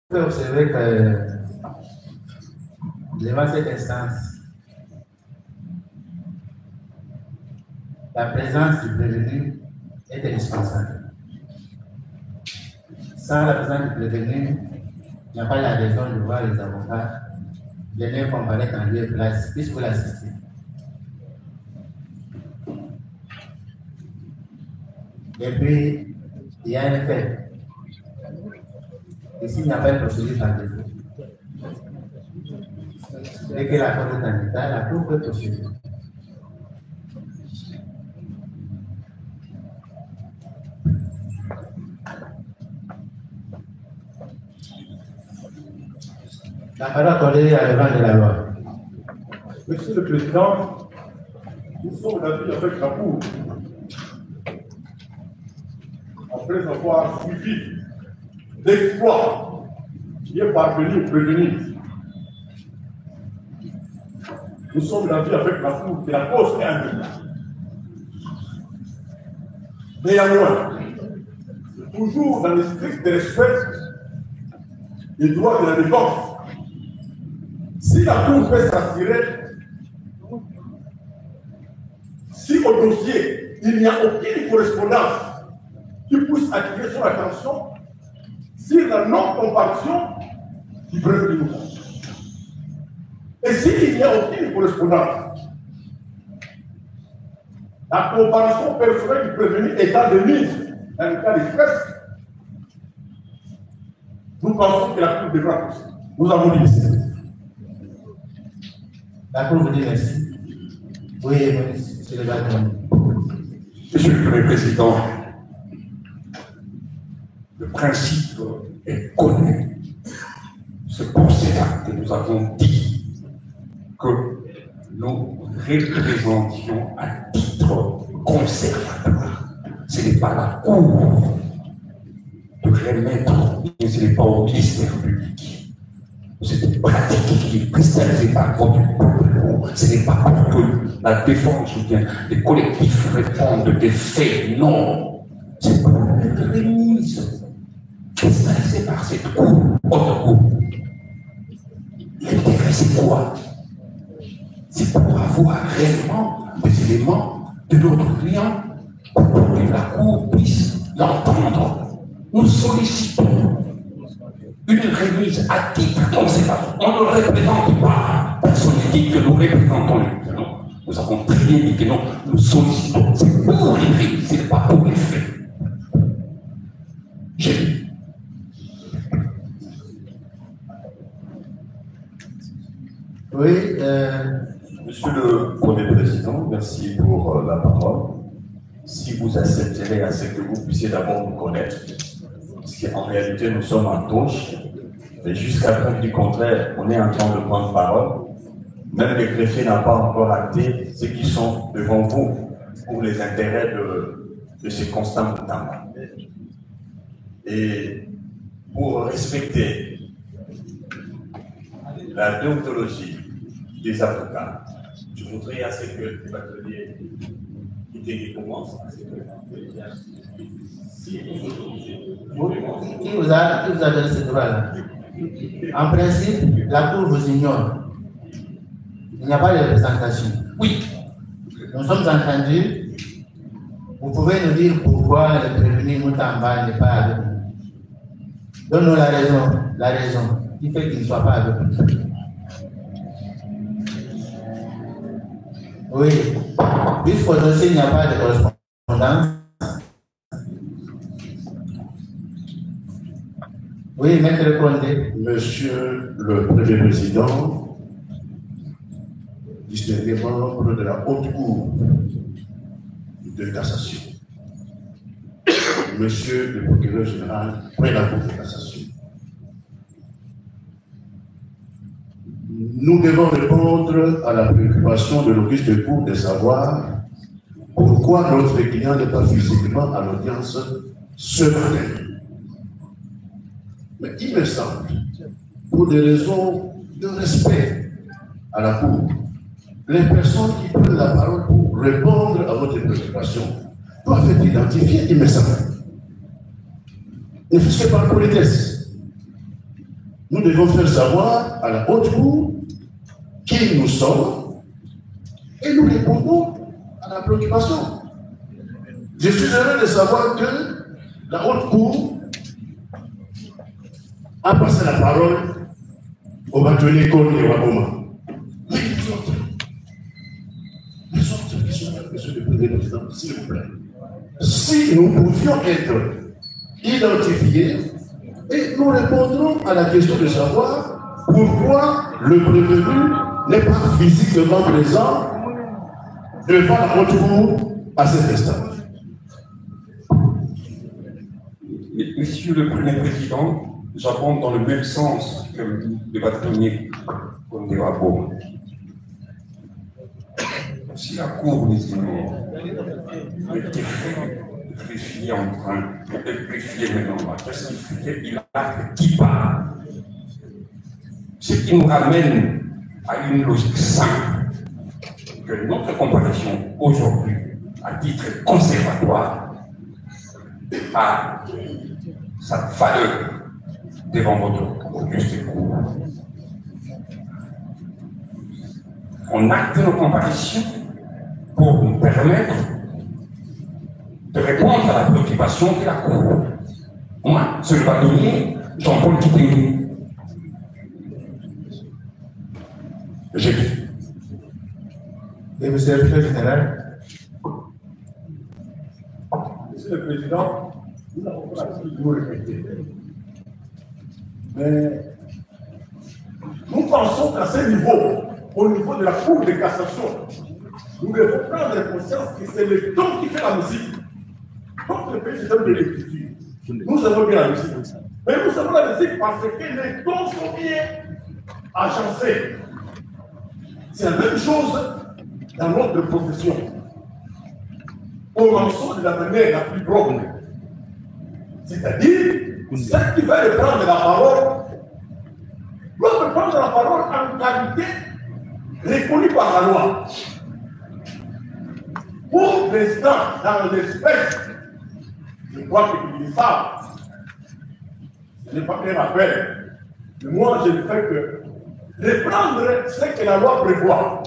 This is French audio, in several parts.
pouvez observer que devant cette instance, la présence du prévenu est indispensable. Sans la présence du prévenu, il n'y a pas la raison de voir les avocats venir comparaître en lieu et place, puisque vous l'assistez. Et puis, il y a un fait. Ici, il n'y a pas de procédure par défaut. Dès que la Cour est en état, la Cour peut procéder. La parole accordée à l'avant de la loi. Monsieur le Président, nous sommes d'avis avec la Cour. Après avoir suivi l'exploit qui est parvenu au prévenu, nous sommes d'avis avec la Cour que la cause est indépendante. Néanmoins, toujours dans le strict respect des droits de la défense, si la Cour peut s'assurer, si au dossier il n'y a aucune correspondance qui puisse attirer son attention sur la non-comparution du prévenu. Et s'il n'y a aucune correspondance, la comparution personnelle du prévenu étant de mise dans le cas d'espèce, nous pensons que la Cour devra procéder. Nous avons dit ici. La Cour vous dit merci. Oui, monsieur le Président. Monsieur le Président, le principe est connu. C'est pour cela que nous avons dit que nous représentions à titre conservatoire. Ce n'est pas la Cour de remettre, et ce n'est pas au ministère public. C'est une pratique qui est cristallisée par votre peuple. Ce n'est pas pour que la défense ou bien les collectifs répondent des faits. Non. C'est pour une remise cristallisée par cette Cour, autre Cour. L'intérêt, c'est quoi? C'est pour avoir réellement des éléments de notre client pour que la Cour puisse l'entendre. Nous sollicitons une remise à titre conservateur. On ne représente pas. Personne ne dit que nous représentons les clients. Nous avons très bien dit que non, nous sollicitons. C'est pour les remises, ce n'est pas pour les faits. J'ai Oui, Monsieur le Premier Président, merci pour la parole. Si vous accepterez à ce que vous puissiez d'abord nous connaître, parce qu'en réalité nous sommes en touche, et jusqu'à preuve du contraire, on est en train de prendre parole. Même le greffier n'a pas encore acté ceux qui sont devant vous pour les intérêts de ces constants moutants. Et pour respecter la déontologie des avocats, je voudrais à ce que le bachelier qui commence à ce que qui vous a donné ce droit-là? En principe, la Cour vous ignore. Il n'y a pas de représentation. Oui. Nous sommes entendus. Vous pouvez nous dire pourquoi le prévenu Moutamba n'est pas avec nous. Donne-nous la raison qui fait qu'il ne soit pas avec nous. Oui. Puisqu'au dossier, il n'y a pas de correspondance. Oui, Maître Condé. Monsieur le Premier Président, distingué membre de la Haute Cour de cassation, Monsieur le Procureur général près la Cour de cassation, nous devons répondre à la préoccupation de l'auguste Cour de savoir pourquoi notre client n'est pas physiquement à l'audience ce matin. Mais il me semble, pour des raisons de respect à la Cour, les personnes qui prennent la parole pour répondre à votre préoccupation doivent être identifiées, il me semble. Ne fût-ce que par politesse. nous devons faire savoir à la haute cour qui nous sommes et nous répondons à la préoccupation. Je suis heureux de savoir que la haute cour a passé la parole au bâtonnier Cole et Waboma. Mais les autres qui sont là, monsieur le Premier Président, s'il vous plaît, si nous pouvions être identifiés, et nous répondrons à la question de savoir pourquoi le prévenu n'est pas physiquement présent devant la haute cour à cet instant. Monsieur le Premier Président, j'abonde dans le même sens que le bâtonnier Kondewabo. Si la Cour nous ignore, était greffier en train, le greffier maintenant, qu'est-ce qu'il fait? Il a qui part. Ce qui nous ramène à une logique simple, que notre comparaison aujourd'hui, à titre conservatoire, a sa valeur devant votre auguste cour. On acte nos comparaisons pour nous permettre de répondre à la préoccupation de la Cour. Moi, c'est le bâtonnier Jean-Paul Kitenge. J'ai dit. Et monsieur le secrétaire général. Monsieur le Président, nous n'avons pas toujours répété. Mais nous pensons qu'à ce niveau, au niveau de la Cour de cassation, nous devons prendre conscience que c'est le ton qui fait la musique. Notre pays, c'est un de l'écriture. Nous avons bien la musique. Mais nous avons la musique parce que les tons sont bien agencés. C'est la même chose dans notre profession. Commençons de la manière la plus propre. C'est-à-dire, ceux qui veulent prendre la parole doivent prendre la parole en qualité reconnue par la loi. Pour l'instant, dans l'espèce, je crois qu'ils le savent. Ce n'est pas un rappel. Mais moi, je ne fais que reprendre ce que la loi prévoit.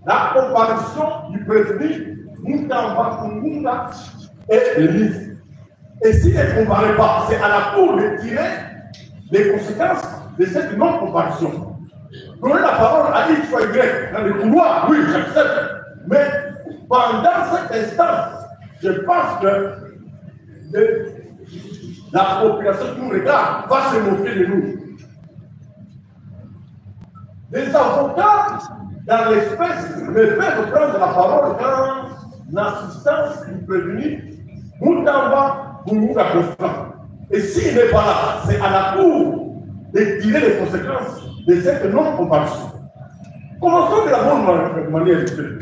La comparaison du prévenu Moutamba Kungunga est mise. Et s'il ne compare pas, c'est à la Cour de tirer les conséquences de cette non-comparaison. Donner la parole à X ou Y dans le couloir, oui, j'accepte. Mais pendant cette instance, je pense que la population qui nous regarde va se moquer de nous. Les avocats, dans l'espèce, ne peuvent prendre la parole qu'en assistance du prévenu Moutamba Kungunga Constant. Et s'il n'est pas là, c'est à la Cour de tirer les conséquences de cette non-comparaison. Commençons de la bonne manière de faire.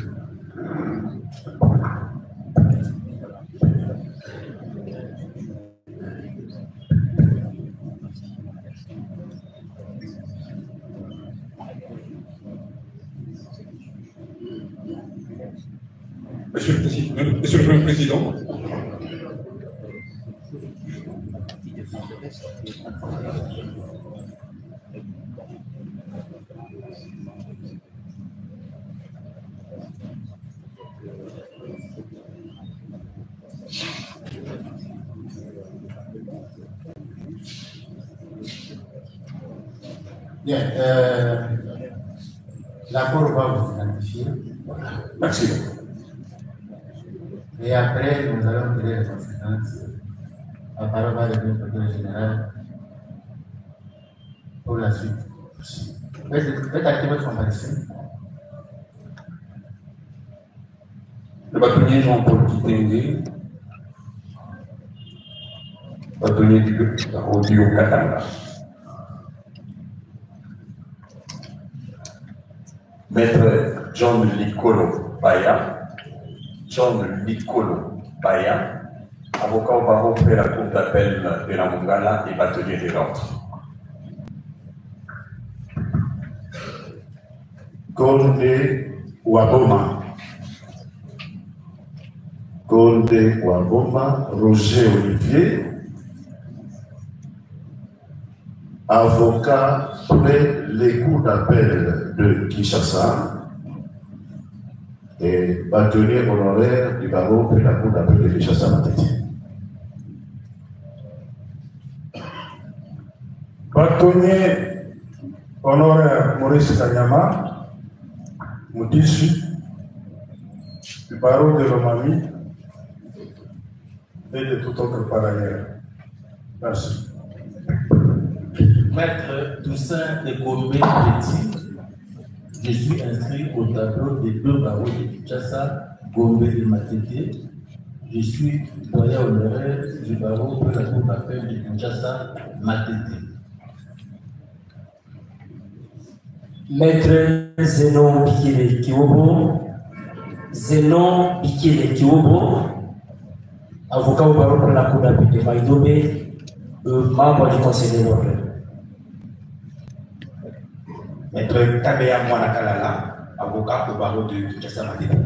Monsieur le Président, Bien, la Cour va vous identifier. merci. Et après, nous allons tirer les conséquences. La parole va devenir le secrétaire général pour la suite. Faites activer votre comparaison. Le bâtonnier Jean-Paul Kitenge, bâtonnier du Audio Katanga. Maître John Licolo Baya, avocat au barreau près la cour d'appel de la Mongala et bâtonnier de l'ordre. Conde Waboma. Conde Waboma, Roger Olivier. avocat près les cours d'appel de Kinshasa et bâtonnier honoraire du barreau près la cour d'appel de Kinshasa Matete. Bâtonnier honoraire Maurice Kanyama, Moutisu, du barreau de Lomami et de tout autre par ailleurs. Merci. Maître Toussaint Ekome Petit, je suis inscrit au tableau des deux barreaux de Kinshasa, Gombe et Matete. Je suis doyen honoraire du barreau de la cour d'appel de Kinshasa, Matete. Maître Zénon Bikele Kiobo, avocat au barreau pour la cour d'appel de Maïdobe, membre du conseil de l'ordre. Maître Kabeya Mwanakalala, avocat au barreau de Kinshasa Matete.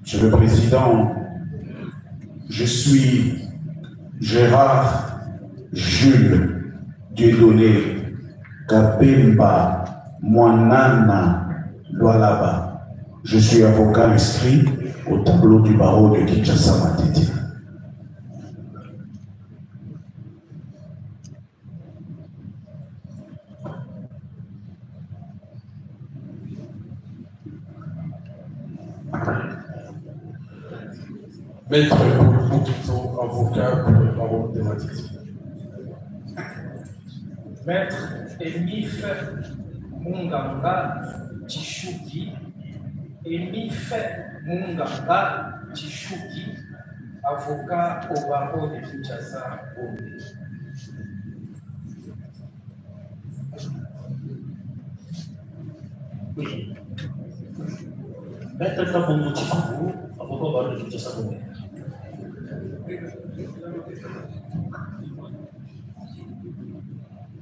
Monsieur le Président, je suis Gérard Jules Dieudonné Kapemba Mwanana Lualaba. Je suis avocat inscrit au tableau du barreau de Kinshasa Matete. Maître Boukito, avocat pour le barreau de Matete. Maître Emif Munganga Chishuki, avocat au barreau de Kinshasa. Oui. Maître Kabongo Chikou, avocat au barreau de Kinshasa.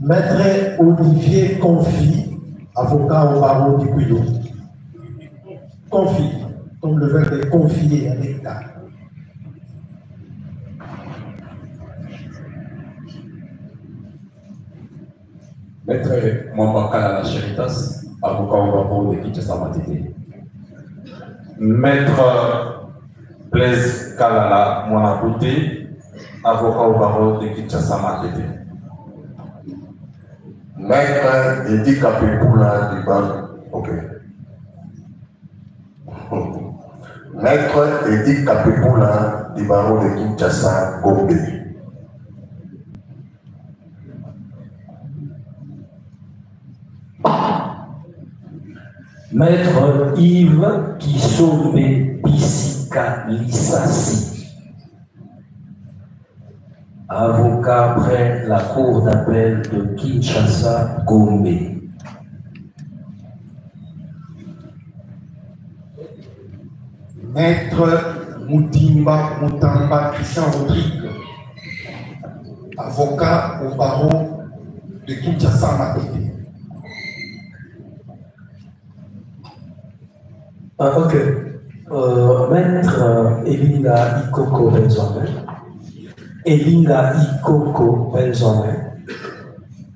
Maître Olivier Confi, avocat au barreau du Puyo. Confi, comme le verbe est confié à l'État. Maître Mwamba Kalala Cheritas, avocat au barreau de Kinshasa Matete. Maître Blaise Kalala Mwanabouté, avocat au barreau de Kinshasa Matete. Maître Edi Kapepula du barreau. Ok. Maître Edi Kapepula du barreau de Kinshasa, Gombe. Maître Yves Kisombe Bisika Lissassi, avocat près la cour d'appel de Kinshasa, Gombe. Maître Moutimba Moutamba Christian Rodrigue, avocat au barreau de Kinshasa Matete. Ok. Maître Elinga Ikoko Benzome.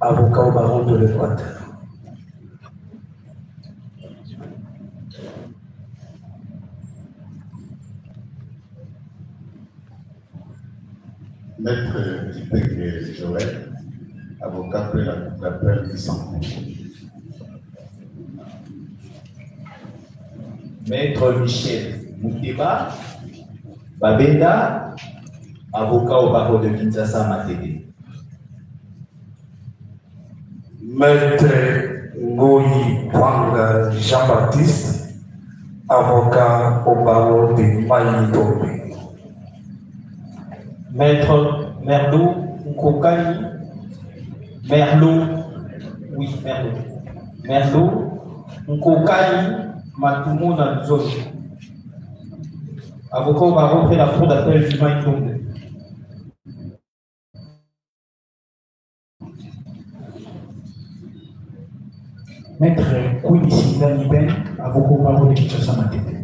Avocat au barreau de l'Équateur. Maître Tipek Joël, avocat près la cour d'appel du Centre. Maître Michel Mouteba Babenda, avocat au barreau de Kinshasa Matete. Maître Ngoyi Wanga Jean-Baptiste, avocat au barreau de Maïdobe. Maître Merlot Nkokani, Merlot Nkokani Matumona Zone, avocat au barreau près la cour d'appel du Maïdobe. Maître Kouni Sindani Ben, avocat au barreau de Kinshasa Matete.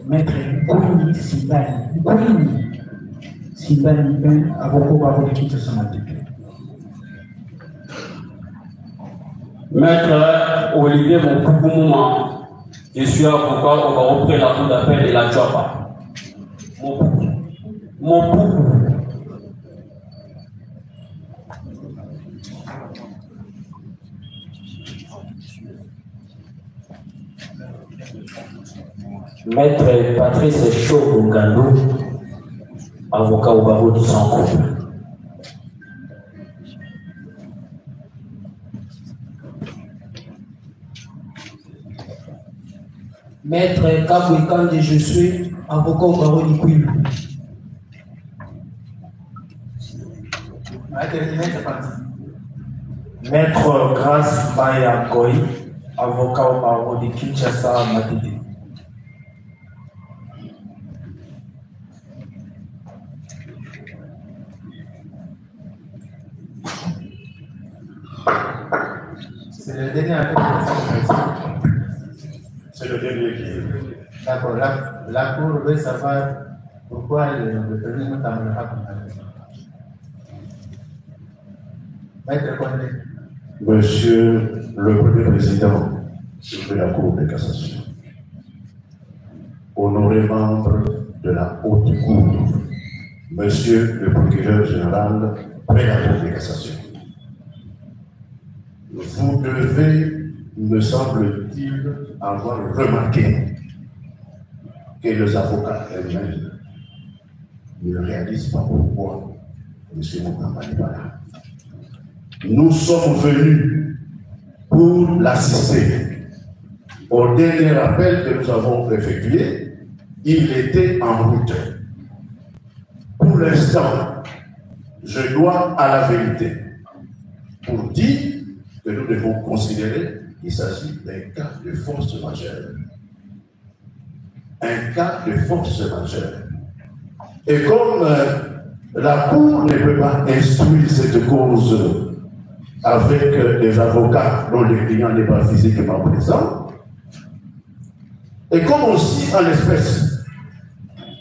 Maître Kouni Sindani Sylvain Lipin, avocat au barreau de Kinshasa. Maître Olivier Moukoukoumouman, je suis avocat au barreau près la cour d'appel de la Tchouapa. Mon Maître Patrice Chogongando, avocat au barreau du Sanko. Maître Kabouikande, je suis avocat au barreau du Kouilou. Maître Grace Baya Goy, avocat au barreau de Kinshasa, Matidi. C'est le dernier avec C'est le dernier qui est. D'accord, la Cour veut savoir pourquoi le prévenu ne t'amène pas comme ça. Maître Condé. Monsieur le Premier Président de la Cour de cassation, honorés membres de la Haute Cour, Monsieur le Procureur général de la Cour de cassation, vous devez, me semble-t-il, avoir remarqué que les avocats eux-mêmes ne réalisent pas pourquoi M. Moukamba n'est pas là. Nous sommes venus pour l'assister. Au dernier appel que nous avons effectué, il était en route. Pour l'instant, je dois à la vérité pour dire que nous devons considérer qu'il s'agit d'un cas de force majeure. Un cas de force majeure. Et comme la Cour ne peut pas instruire cette cause avec des avocats dont le client n'est pas physiquement présent, et comme aussi en l'espèce,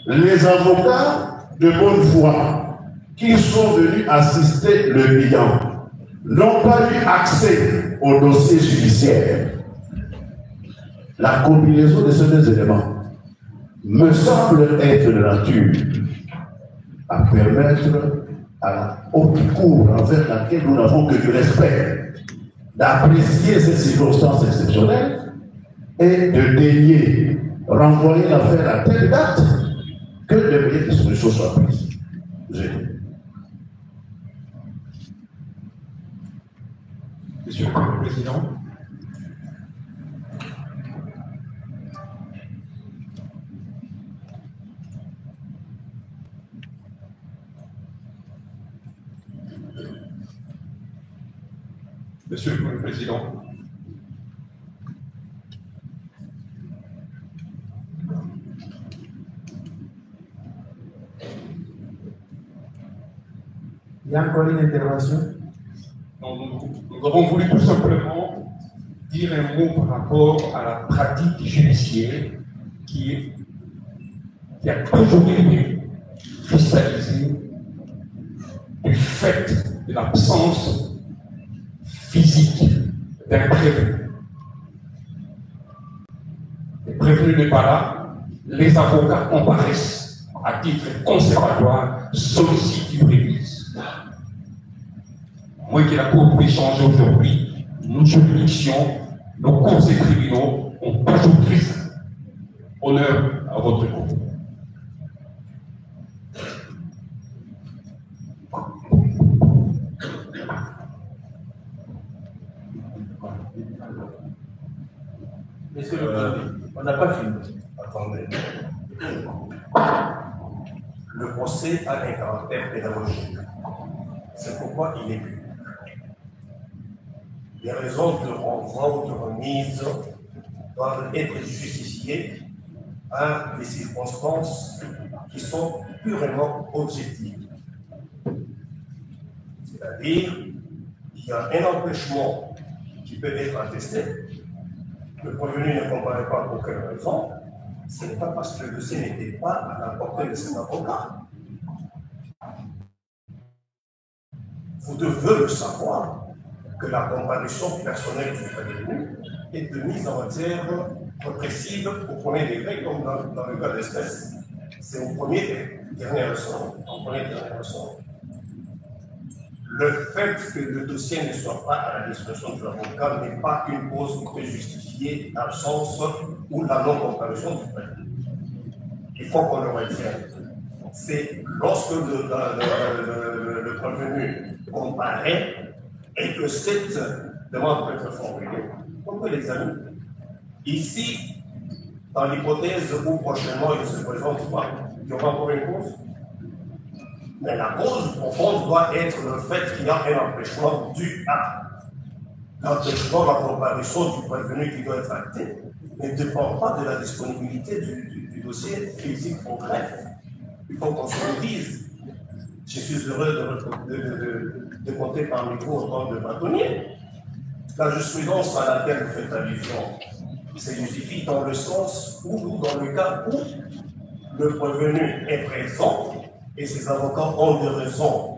les avocats de bonne foi qui sont venus assister le client n'ont pas eu accès au dossier judiciaire. La combinaison de ces deux éléments me semble être de nature à permettre à la haute cour envers laquelle nous n'avons que du respect d'apprécier ces circonstances exceptionnelles et de daigner renvoyer l'affaire à telle date que les meilleures dispositions soient prises. Monsieur le Président, Monsieur le Premier Président, il y a encore une intervention. nous avons voulu tout simplement dire un mot par rapport à la pratique judiciaire qui a toujours été cristallisée du fait de l'absence physique d'un prévenu. Le prévenu n'est pas là, les avocats comparaissent à titre conservatoire, sollicitent du préjudice. Moi que la Cour puisse changer aujourd'hui, nos juridictions, nos cours et tribunaux ont toujours pris honneur à votre Cour. Monsieur on n'a pas fini. Attendez. Le procès a un caractère pédagogique. C'est pourquoi il est public. Les raisons de renvoi ou de remise doivent être justifiées à des circonstances qui sont purement objectives. C'est-à-dire, il y a un empêchement qui peut être attesté. Le prévenu ne comparaît pas pour quelle raison. Ce n'est pas parce que le dossier n'était pas à la portée de cet avocat. vous devez le savoir, que la comparution personnelle du prévenu est de mise en matière répressive au premier degré, comme dans le cas d'espèce. C'est au premier et dernier ressort. Le fait que le dossier ne soit pas à la discrétion de l'avocat n'est pas une cause qui peut justifier l'absence ou la non-comparution du prévenu. Il faut qu'on le retienne. C'est lorsque le prévenu comparaît et que cette demande peut être formulée, on peut l'examiner. Ici, dans l'hypothèse où prochainement il se présente pas, il y aura encore une cause. Mais la cause profonde doit être le fait qu'il y a un empêchement dû à l'empêchement de la comparution du prévenu qui doit être acté ne dépend pas de la disponibilité du dossier physique au greffe. Il faut qu'on se le dise. Je suis heureux de compter parmi vous autant de bâtonniers. La jurisprudence à laquelle vous faites allusion se justifie dans le sens où, dans le cas où le prévenu est présent et ses avocats ont des raisons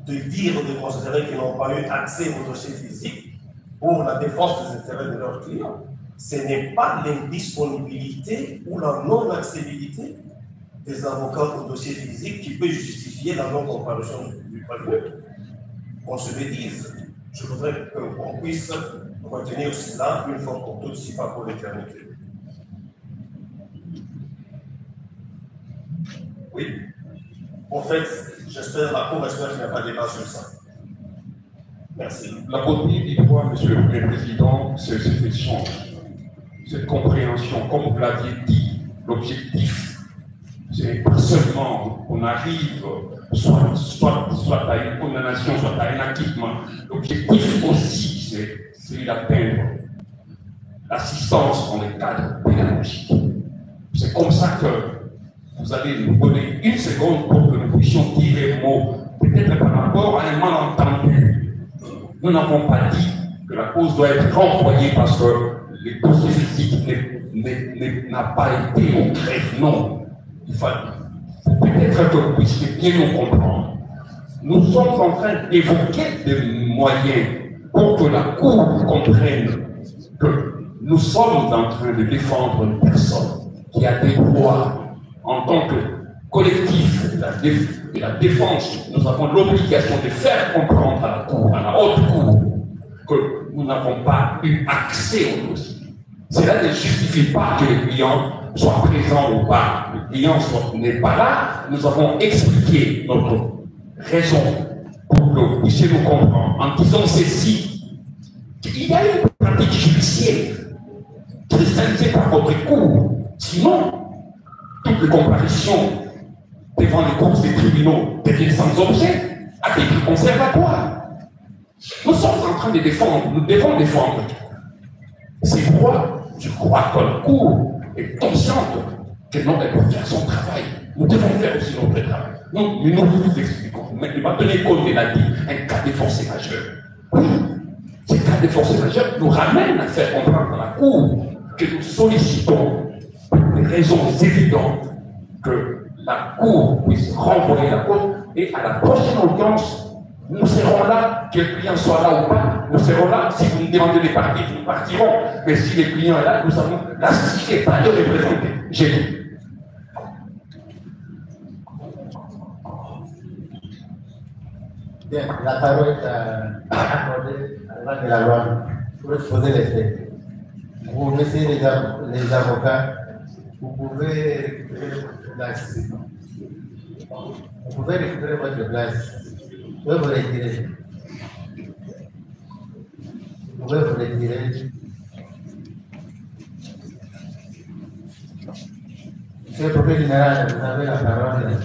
de dire ou de considérer qu'ils n'ont pas eu accès au dossier physique pour la défense des intérêts de leurs clients. Ce n'est pas l'indisponibilité ou la non-accessibilité des avocats au dossier physique qui peut justifier la non-comparution du prévenu. Qu'on se le dise. Je voudrais qu'on puisse retenir cela une fois pour toutes, si pas pour l'éternité. Oui. En fait, j'espère, la Cour espère qu'il n'y a pas de débat sur ça. Merci. La beauté du droit, Monsieur le Président, c'est cet échange, cette compréhension. Comme vous l'aviez dit, l'objectif, c'est pas seulement qu'on arrive soit à une condamnation, soit à un acquittement. L'objectif aussi, c'est d'atteindre l'assistance dans les cadres pédagogiques. C'est comme ça que vous allez nous donner une seconde pour que nous puissions dire un mot, peut-être par rapport à un malentendu. Nous n'avons pas dit que la cause doit être renvoyée parce que le dossier physique n'a pas été au greffe. Non. Il faut peut-être que vous puissiez bien nous comprendre. Nous sommes en train d'évoquer des moyens pour que la Cour comprenne que nous sommes en train de défendre une personne qui a des droits en tant que collectif de la défense. Nous avons l'obligation de faire comprendre à la Cour, à la haute Cour, que nous n'avons pas eu accès au dossier. Cela ne justifie pas que le client soit présent ou pas. Le client n'est pas là. Nous avons expliqué notre raison pour que vous puissiez nous comprendre en disant ceci. Il y a une pratique judiciaire cristallisée par votre cour. Sinon, toutes les comparaisons devant les cours des tribunaux deviennent sans objet, à titre conservatoire. Nous sommes en train de défendre, nous devons défendre ces droits. Je crois que la Cour est consciente que non, elle doit faire son travail. Nous devons faire aussi notre travail. Donc, nous vous expliquons. Mais il va tenir compte, il a dit, un cas de force majeure. Oui, ce cas de force majeure nous ramène à faire comprendre à la Cour que nous sollicitons, pour des raisons évidentes, que la Cour puisse renvoyer la cause et à la prochaine audience, nous serons là, que le client soit là ou pas, nous serons là. Si vous nous demandez des parties, nous partirons. Mais si le client est là, nous avons la société pas de représenter. J'ai dit. Bien, la parole est accordée à de la loi pour exposer les faits. Vous laissez les avocats, vous pouvez récupérer votre place. Vous pouvez récupérer votre place. Vous pouvez vous retirer. Vous pouvez vous retirer. Monsieur le procureur général, vous avez la parole.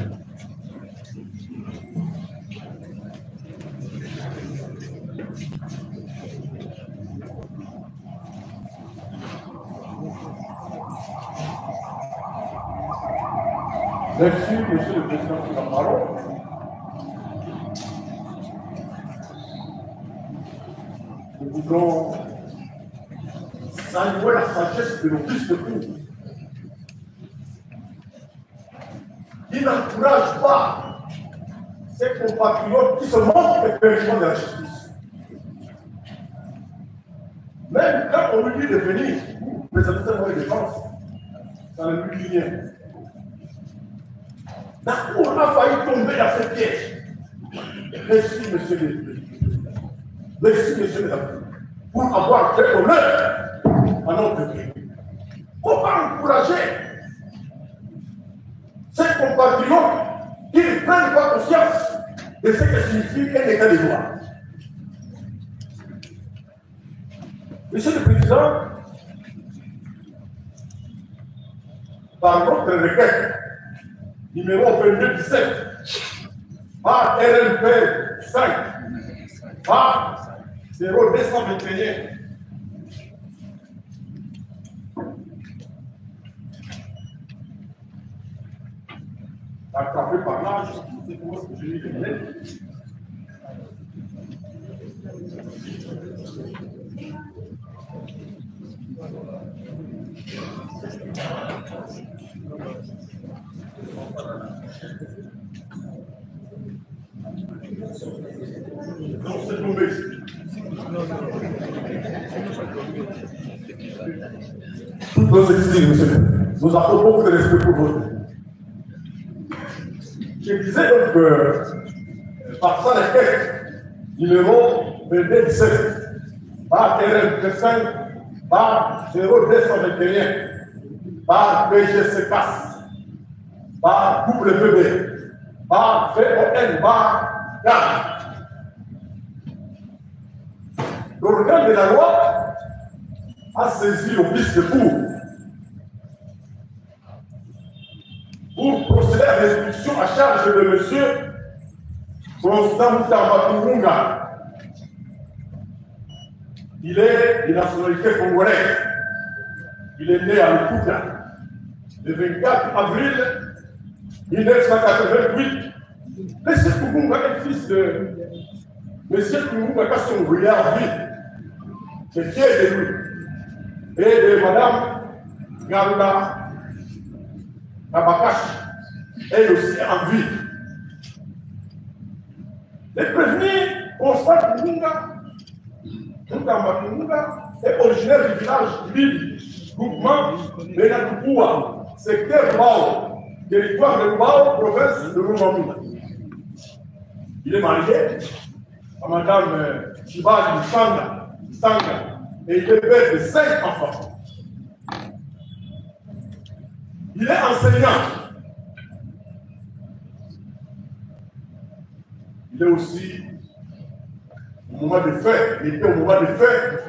Merci, Monsieur le Président de la parole. Nous voulons saluer la sagesse de nos fils de cour, qui n'encourage pas ces compatriotes qui se montrent effectivement de la justice. Même quand on lui dit de venir, mais ça nous fait de défense, ça ne lui dit rien. On a failli tomber dans ce piège. Merci, monsieur le président. Merci, monsieur le président. Pour avoir fait honneur à notre pays. Comment encourager ces compatriotes qui ne prennent pas conscience de ce que signifie un état de droit? Monsieur le Président, par notre requête numéro 2217, par RNP 5, par 0221, attrapé par là, je ne sais pas ce que je lui ai. Non, c'est tombé. Nous avons beaucoup de respect pour vous. Je disais donc que par ça les quêtes numéro 2217 par RN5 par 0221 par PGCCAS par WB par VON par GAN. L'organe de la loi a saisi l'office de cour pour procéder à l'exécution à charge de monsieur Constant Mutamba. Il est de nationalité congolaise. Il est né à Lukuta le 24 avril 1988. Monsieur Kumunga est fils de monsieur Kumunga Kasson Bouillard. C'est fier de lui. Et de madame Ganda Kabakashi, elle aussi en vie. Les prévenus constatent que Munga est originaire du village Bibi, groupement de Nakupua, secteur Bao, territoire de Bao, province de Rumamou. Il est marié à madame Chibali Sanga, et il est père de 5 enfants. Il est enseignant. Il est aussi, au moment de fait, il était au moment de fait,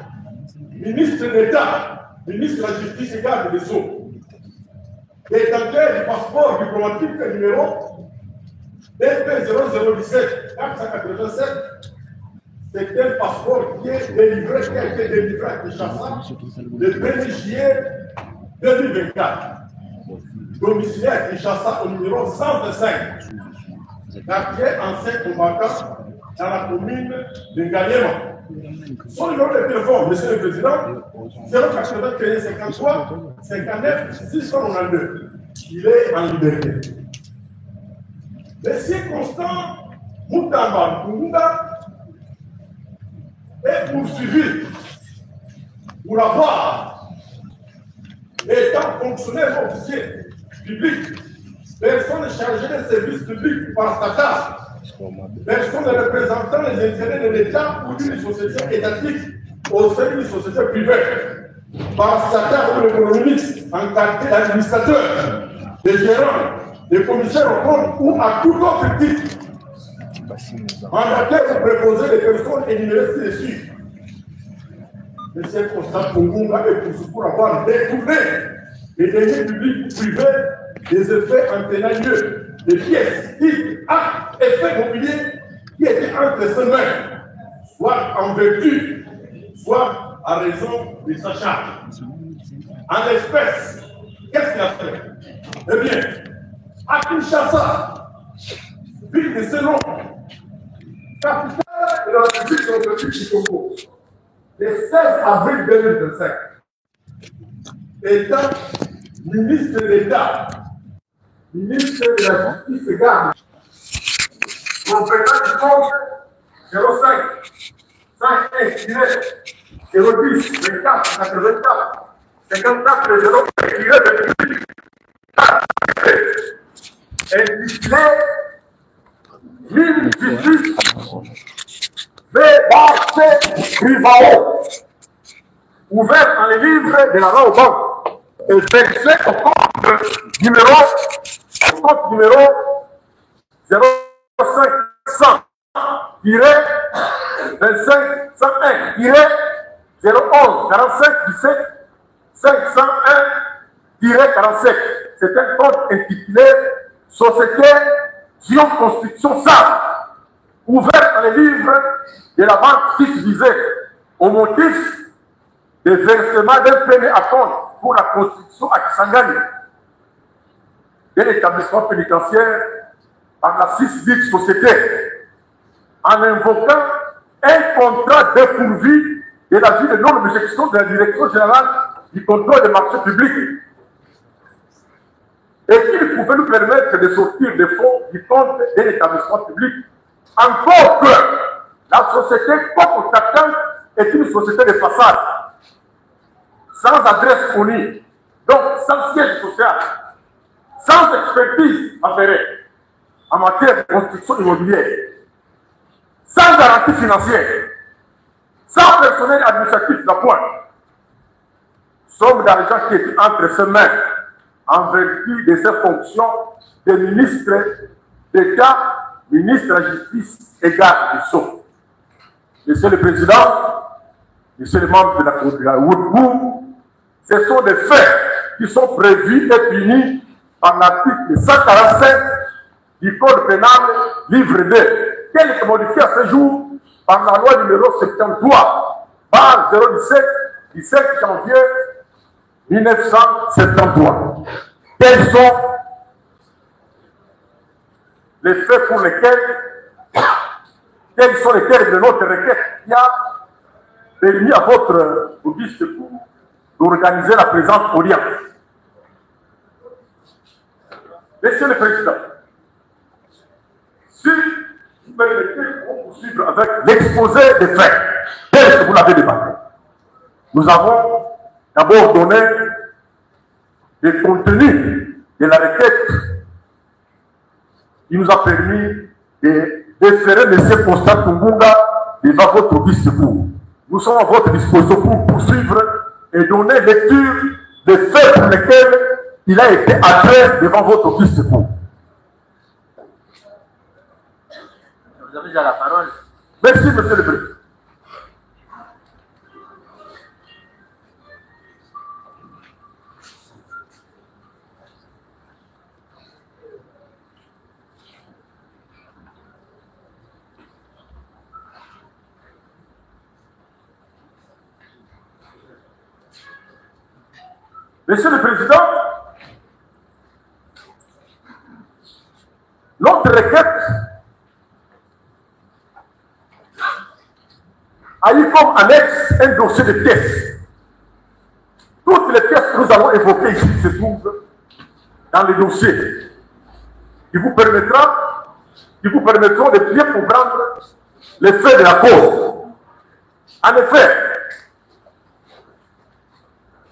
ministre d'État, ministre de la Justice et garde des Sceaux, détenteur du passeport diplomatique numéro DP0017 487. C'est un passeport qui a été délivré à Kinshasa le 1er juillet 2024. Domiciliaire Kinshasa au numéro 125, quartier ancien combattant dans la commune de Ngaliema. Son numéro de téléphone, monsieur le Président, 095 53 59 692. Il est en liberté. Monsieur Constant Mutamba Nkunga est poursuivi pour avoir étant fonctionnaire officiel public, personne chargée des services publics par Tata, personne représentant les intérêts de l'État ou d'une société étatique au sein d'une société privée, par Tata ou l'économiste en qualité d'administrateur, de gérant, de commissaire au compte ou à tout autre titre, mandataire ou préposé des personnes énumérées ci-dessus. Monsieur Constant Mutamba est poursuivi pour avoir détourné les deniers publics ou privés des effets entraînant lieu des pièces, titres, actes, effets mobiliers qui étaient entre ses mains, soit en vertu, soit à raison de sa charge. En espèce, qu'est-ce qu'il a fait? Eh bien, à Kinshasa, ville de Selon, capitale de la République démocratique du Congo, le 16 avril 2025, étant ministre d'État, ministre de la Justice et garde, complétant du compte 05 51 010 24 84 54 0 intitulé Mine Justice B.C. Rivao, ouvert dans les livres de la Raobank et versé au compte numéro 0500 25 101 011 45 17 501 47. C'est un compte intitulé Société Sion Construction Sable, ouvert dans les livres de la banque 6 visée au motif des versements d'un premier compte pour la construction à Kisangani de l'établissement pénitentiaire par la 6 dite société, en invoquant un contrat dépourvu de la vie de non-objection de la direction générale du contrôle des marchés publics et qu'il pouvait nous permettre de sortir des fonds du compte de l'établissement public, encore que la société contractante est une société de façade, sans adresse fournie, donc sans siège social, sans expertise avérée en matière de construction immobilière, sans garantie financière, sans personnel administratif d'appoint, somme d'argent qui est entre ses mains en vertu de ses fonctions de ministre d'État, ministre de la Justice et garde du Sceaux. Monsieur le Président, Monsieur le membre de la Cour de la Woodbourg, ce sont des faits qui sont prévus et punis par l'article 145 du Code pénal, livre 2, tel est modifié à ce jour par la loi numéro 73, par 017, du 5 janvier 1973. Quels sont les faits pour lesquels, quels sont les termes de notre requête qui a permis à votre auguste cour d'organiser la présente audience? Monsieur le Président, si vous permettez, on poursuivre avec l'exposé des faits, tel que vous l'avez débattu. Nous avons d'abord donné le contenu de la requête qui nous a permis de déférer M. Constant Tungunga devant votre auguste cour. Nous sommes à votre disposition pour poursuivre et donner lecture des faits pour lesquels il a été attrait devant votre auguste cour. Vous avez déjà la parole. Merci, Monsieur le Président. Monsieur le Président, notre requête a eu comme annexe un dossier de pièces. Toutes les pièces que nous allons évoquer ici se trouvent dans le dossier qui vous permettront de bien comprendre les faits de la cause. En effet,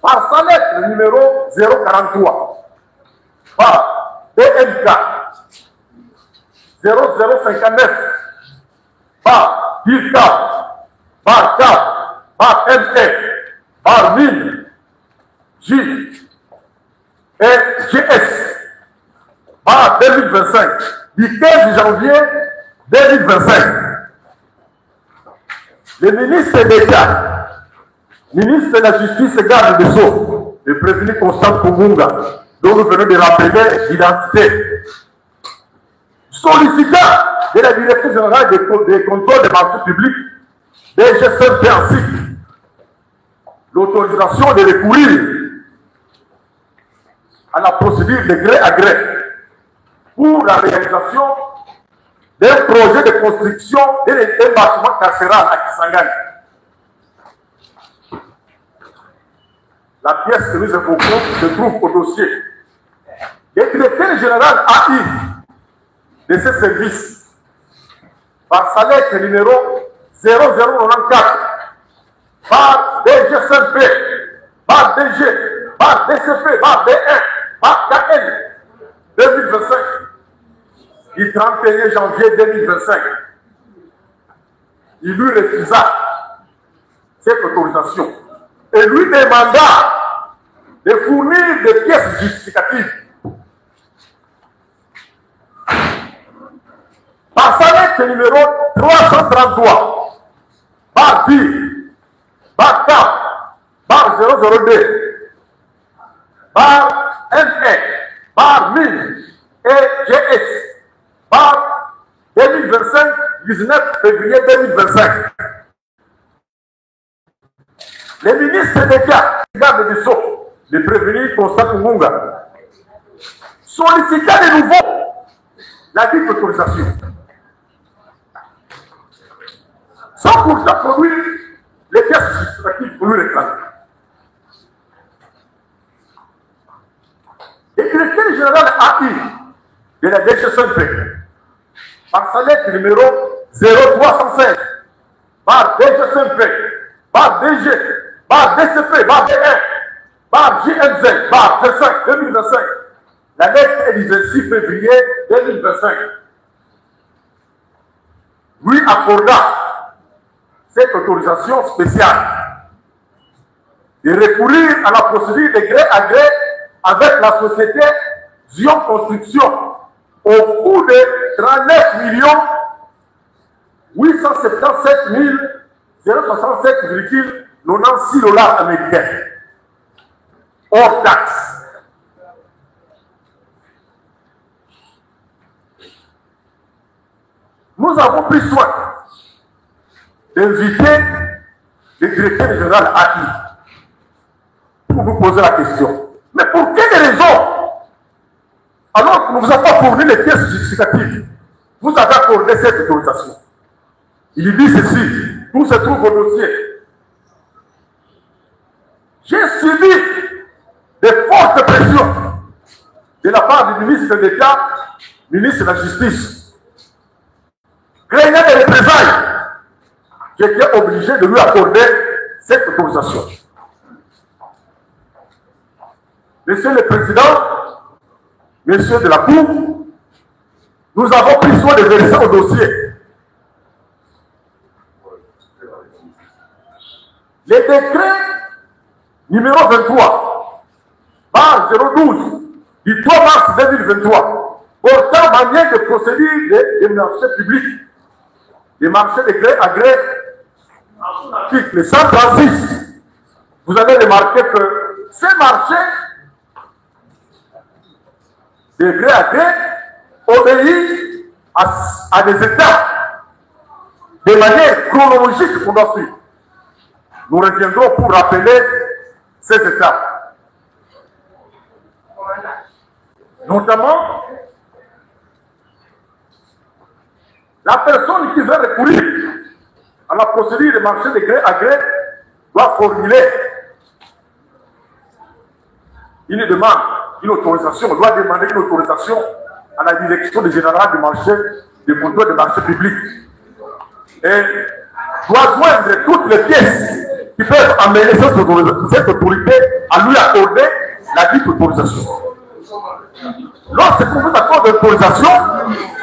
par sa lettre numéro 043, par BMK 0059, par DIRCA, par CAP, par ME, par MIN, J et GS, par 2025, du 15 janvier 2025. Le ministre d'État, ministre de la Justice et garde des Sceaux, le prévenu Constant Tungunga, dont nous venons de rappeler l'identité, sollicitant de la Direction générale des contrôles des marchés publics, DGCMP ainsi, l'autorisation de recourir à la procédure de gré à gré pour la réalisation d'un projet de construction d'un bâtiment carcéral à Kisangani. La pièce que nous évoquons se trouve au dossier. Le directeur général AI de ce service par Salek numéro 0094, par DGSMP, par DG, par DCP, par D1, par KN 2025, du 31 janvier 2025. Il lui refusa cette autorisation et lui demanda de fournir des pièces justificatives. Par Salek numéro 333, par BIR, par CAP, par 002, par MN, par MIN et GS, par 2025, 19 février 2025. Les ministres d'État, le prévenu Constant Munga, sollicita de nouveau la dite autorisation. Sans pourtant produire les pièces justificatives pour lui réclamer. Le directeur général AI de la DGSMP, par sa lettre numéro 0316, par DGSMP, par DG, par DCP, par D1, par JMZ, par T5 2025, la lettre est du 26 février 2025, lui accorda cette autorisation spéciale de recourir à la procédure de gré à gré avec la société Zion Construction au coût de 39 877 067,96 $ américains hors taxe. Nous avons pris soin d'inviter le directeur général AI pour vous poser la question. Mais pour quelle raison, alors que nous vous avons pas fourni les pièces justificatives, vous avez accordé cette autorisation? Il dit ceci, où se trouve vos dossiers. J'ai subi de fortes pressions de la part du ministre d'État, ministre de la Justice. Craignant des représailles, j'étais obligé de lui accorder cette autorisation. Monsieur le Président, Messieurs de la Cour, nous avons pris soin de vérifier au dossier. Les décrets numéro 23, barre 012, du 3 mars 2023, portant manière de procédure des marchés publics, des marchés de gré à gré, article 136, vous avez remarqué que ces marchés de gré à gré obéissent à des étapes de manière chronologique qu'on doit suivre. Nous reviendrons pour rappeler ces étapes. Notamment, la personne qui veut recourir à la procédure de marché de gré à gré doit formuler une demande, une autorisation, doit demander une autorisation à la direction générale du marché, du contrôle des marchés publics. Et doit joindre toutes les pièces qui peuvent amener cette autorité à lui accorder la dite autorisation. Lorsque vous vous accordez l'autorisation,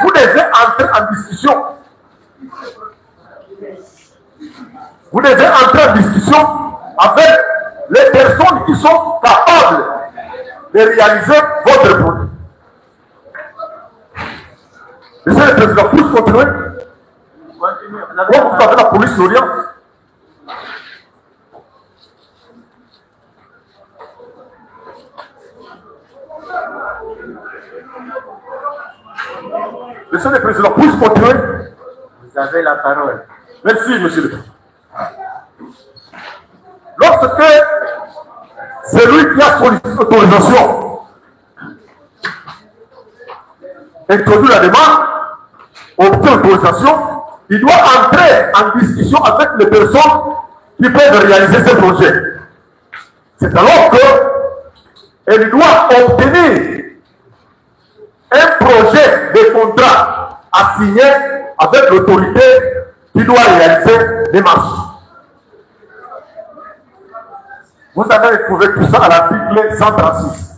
vous devez entrer en discussion. Vous devez entrer en discussion avec les personnes qui sont capables de réaliser votre projet. Monsieur le Président, pour continuer, vous avez la police d'Orient. Monsieur le Président, puis-je continuer? Vous avez la parole. Merci, Monsieur le Président. Lorsque celui qui a sollicité l'autorisation introduit la demande, obtient l'autorisation, il doit entrer en discussion avec les personnes qui peuvent réaliser ce projet. C'est alors qu'il doit obtenir un projet de contrat à signer avec l'autorité qui doit réaliser les marches. Vous avez trouvé tout ça à l'article 136.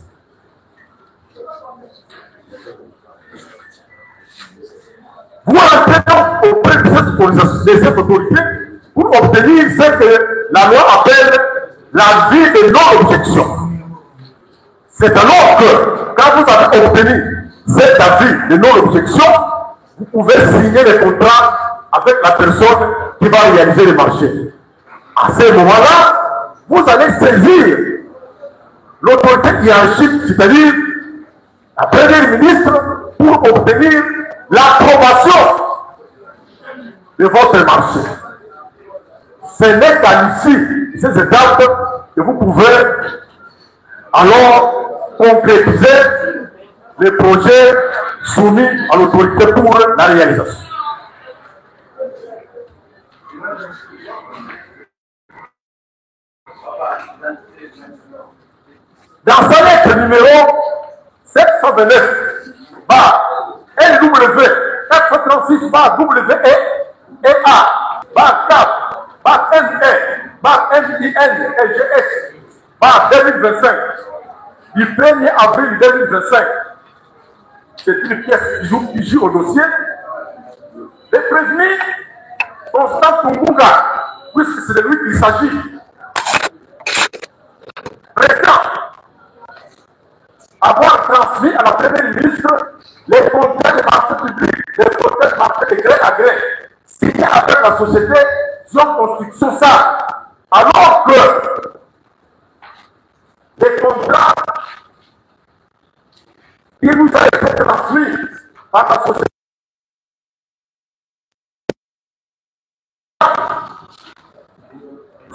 Vous entrez auprès de cette autorité pour obtenir ce que la loi appelle l'avis de non-objection. C'est alors que, quand vous avez obtenu cet avis de non-objection, vous pouvez signer le contrat avec la personne qui va réaliser le marché. À ce moment-là, vous allez saisir l'autorité hiérarchique, c'est-à-dire la première ministre, pour obtenir l'approbation de votre marché. Ce n'est qu'à l'issue de ces étapes que vous pouvez alors concrétiser les projets soumis à l'autorité pour la réalisation. Dans sa lettre numéro 729, LW 436 WEA, CAP, ME, MIN, LGS, 2025, du 1er avril 2025, c'est une pièce qui joue au dossier, les prévenus Constant Tungunga, puisque c'est de lui qu'il s'agit, prétend avoir transmis à la première ministre les contrats de marché public, les contrats de marché de gré à gré, signés avec la société Zion Construction SAR, alors que les contrats qui nous a été transmis par la société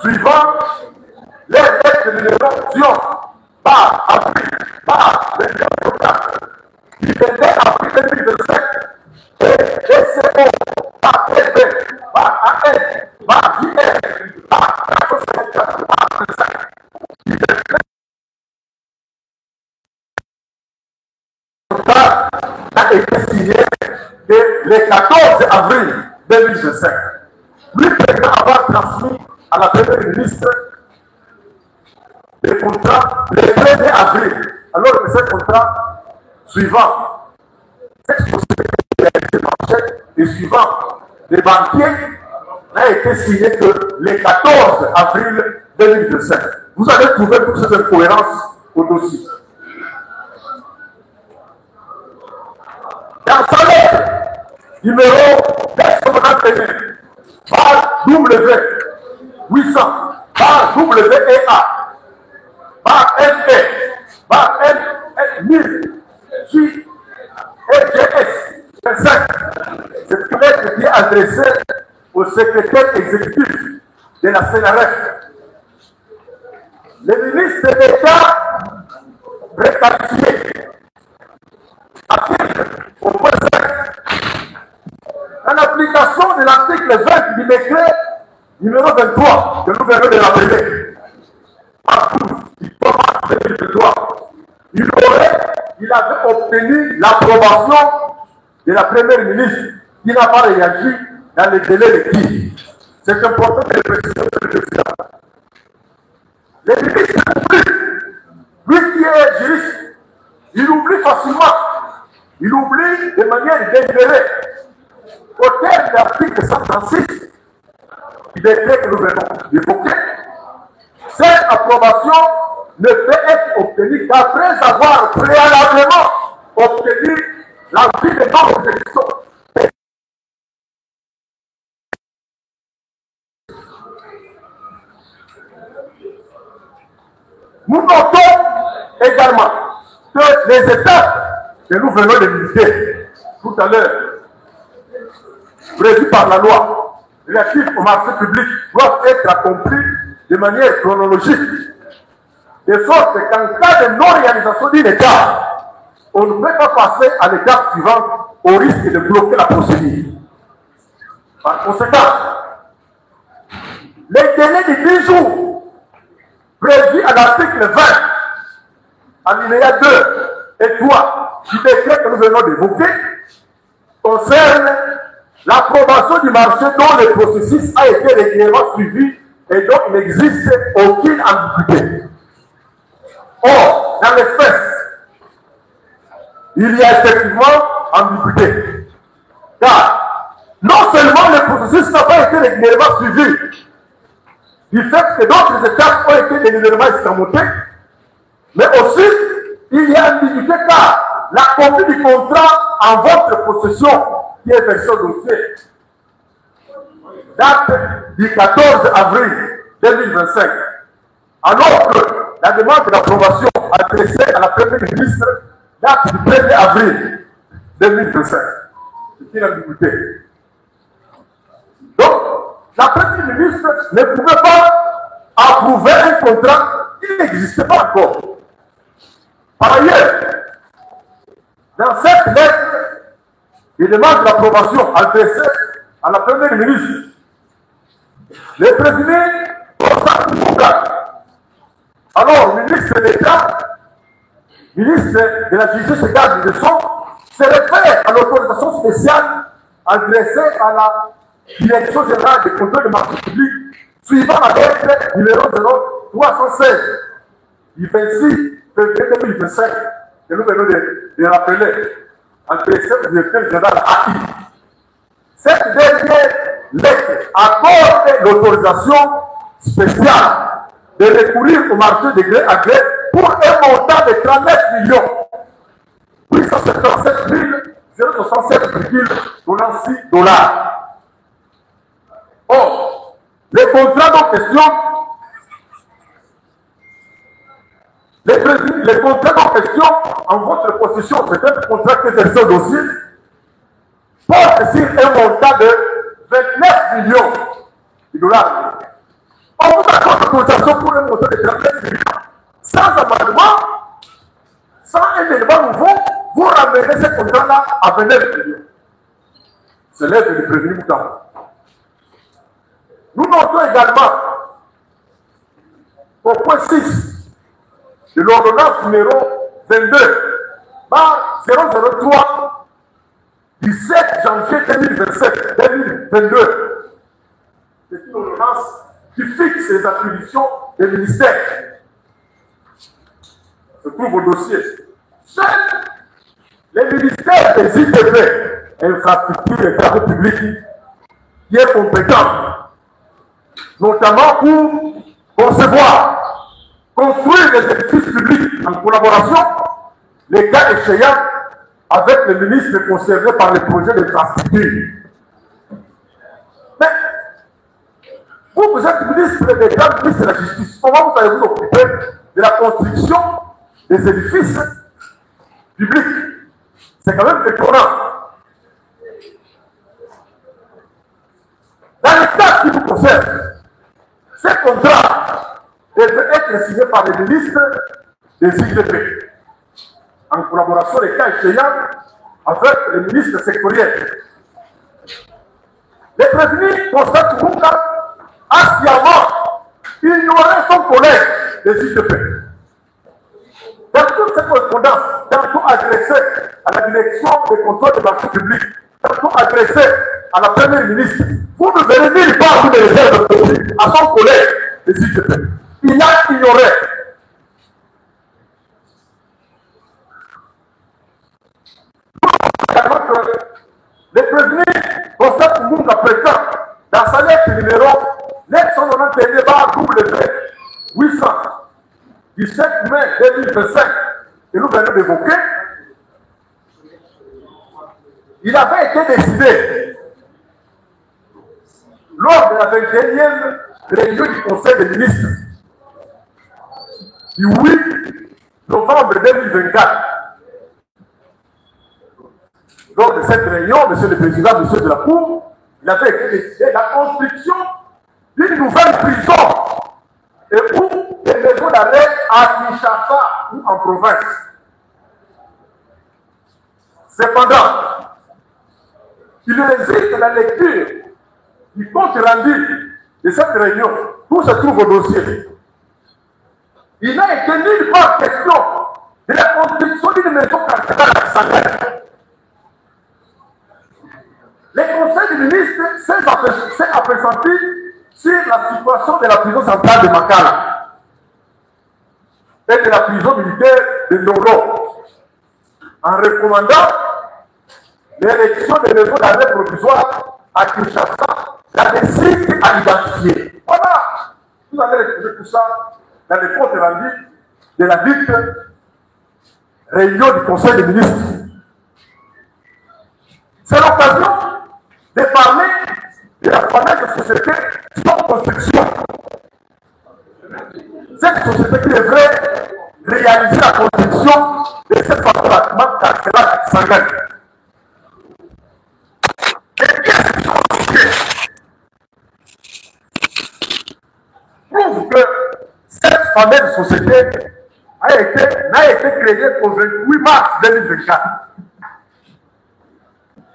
suivant les lettres de numéro Zion par avril, par le qui vendait avril 2027 et DCO par TB, par AN, par JR, par 454, qui a été signé le 14 avril 2025. Lui prétend avoir transmis à la première ministre les contrats le 1er avril, alors que ce contrat suivant cette société qui a été marché et suivant les banquiers n'a été signé que le 14 avril 2027. Vous avez trouvé toutes ces incohérences au dossier. Dans sa lettre numéro 491, par W 800, par WEA, par ME, par M1000, J, EGS 25. Cette lettre qui est adressée au secrétaire exécutif de la CNRF. Le ministre d'État récapitulé affirme au point 5, en application de l'article 20 du décret numéro 23 que nous venons de rappeler, il commence 2023, il avait obtenu l'approbation de la première ministre qui n'a pas réagi dans les délais requis. C'est important de le préciser le président. Le ministre oublie, lui qui est juriste, il oublie facilement, il oublie de manière délibérée. Au terme de l'article 136 du décret que nous venons d'évoquer, cette approbation ne peut être obtenue qu'après avoir préalablement obtenu l'avis de non-objection. Nous notons également que les étapes que nous venons de visiter tout à l'heure, prévues par la loi relative au marché public, doivent être accomplies de manière chronologique, de sorte qu'en cas de non-réalisation d'une étape, on ne peut pas passer à l'étape suivante au risque de bloquer la procédure. Par conséquent, les délais de 10 jours prévus à l'article 20, alinéa 2 et 3 du décret que nous venons d'évoquer concernent l'approbation du marché dont le processus a été régulièrement suivi et dont il n'existe aucune ambiguïté. Or, dans l'espèce, il y a effectivement ambiguïté. Car non seulement le processus n'a pas été régulièrement suivi, du fait que d'autres étapes ont été régulièrement escamotées, mais aussi il y a ambiguïté car la copie du contrat en votre possession, qui est versée au dossier, date du 14 avril 2025, alors que la demande d'approbation adressée à la Première ministre date du 1er avril 2025. C'est une ambiguïté. Donc, la Première ministre ne pouvait pas approuver un contrat qui n'existait pas encore. Par ailleurs, dans cette lettre, il demande l'approbation adressée à la Première ministre. Le prévenu, alors ministre de l'État, ministre de la Justice et garde des Sceaux, se réfère à l'autorisation spéciale adressée à la Direction générale des contrôles de marché public, suivant la lettre numéro 0316 du 26 février 2025, que nous venons de rappeler, adressée au directeur général AI. Cette dernière lettre accorde l'autorisation spéciale de recourir au marché de gré à gré pour un montant de 39 877 067,96 $. Or, les contrats en question, les contrats en question en votre possession, c'est un contrat qui est versé au dossier, porte sur un montant de 29 millions de dollars. On vous accorde l'autorisation pour un montant de 39 millions. Sans amendement, sans un élément nouveau, vous ramenez ce contrat-là à 29 millions. C'est l'aide du prévenu Moutam. Nous notons également au point 6 de l'ordonnance numéro 22/003 du 7 janvier 2022. C'est une ordonnance qui fixe les attributions des ministères. Se trouve au dossier. Seuls les ministères des ITP, infrastructures et travaux publics, qui est compétent, notamment pour concevoir, construire des édifices publics en collaboration, les cas échéants, avec les ministres concernés par les projets d'infrastructure. Mais, vous êtes ministre de l'État, ministre de la Justice, comment vous allez vous occuper de la construction des édifices publics? C'est quand même étonnant. Dans le cas qui vous concerne, ces contrats devraient être signés par les ministres des IGP, en collaboration les cas échéants avec les ministres sectoriels. Les prévenus constatent que Mouka a sciemment ignoré son collègue des IGP. Dans toute cette correspondance, tantôt adressée à la direction des contrôles des marchés publics, tantôt adressée à la Première ministre, vous ne verrez nulle part vous les réserves à son collègue des IGP. Il a ignoré. Les prévenus constatent que Mouka prétend, dans sa lettre numéro 991/W800 du 7 mai 2025, que nous venons d'évoquer, il avait été décidé, lors de la 21e réunion du Conseil des ministres, du 8 novembre 2024, lors de cette réunion, monsieur le président, monsieur de la Cour, il avait été décidé la construction d'une nouvelle prison et pour des maisons d'arrêt à Kinshasa ou en province. Cependant, il résiste la lecture du compte rendu de cette réunion. Tout se trouve au dossier. Il n'a été nulle part question de la construction d'une maison carcérale à Kisangani. Le Conseil des ministres s'est apprécié sur la situation de la prison centrale de Makala et de la prison militaire de Ndolo, en recommandant l'érection des maisons d'arrêt provisoires à Kinshasa, la sites à identifier. Voilà, vous allez retrouver tout ça dans les comptes rendus de la dite réunion du Conseil des ministres. C'est l'occasion de parler de la fameuse société sans construction. Cette société qui devrait réaliser la construction de cette façon carcérale à Kisangani. Et bien, cette société prouve que cette fameuse société n'a été créée qu'au 28 mars 2024.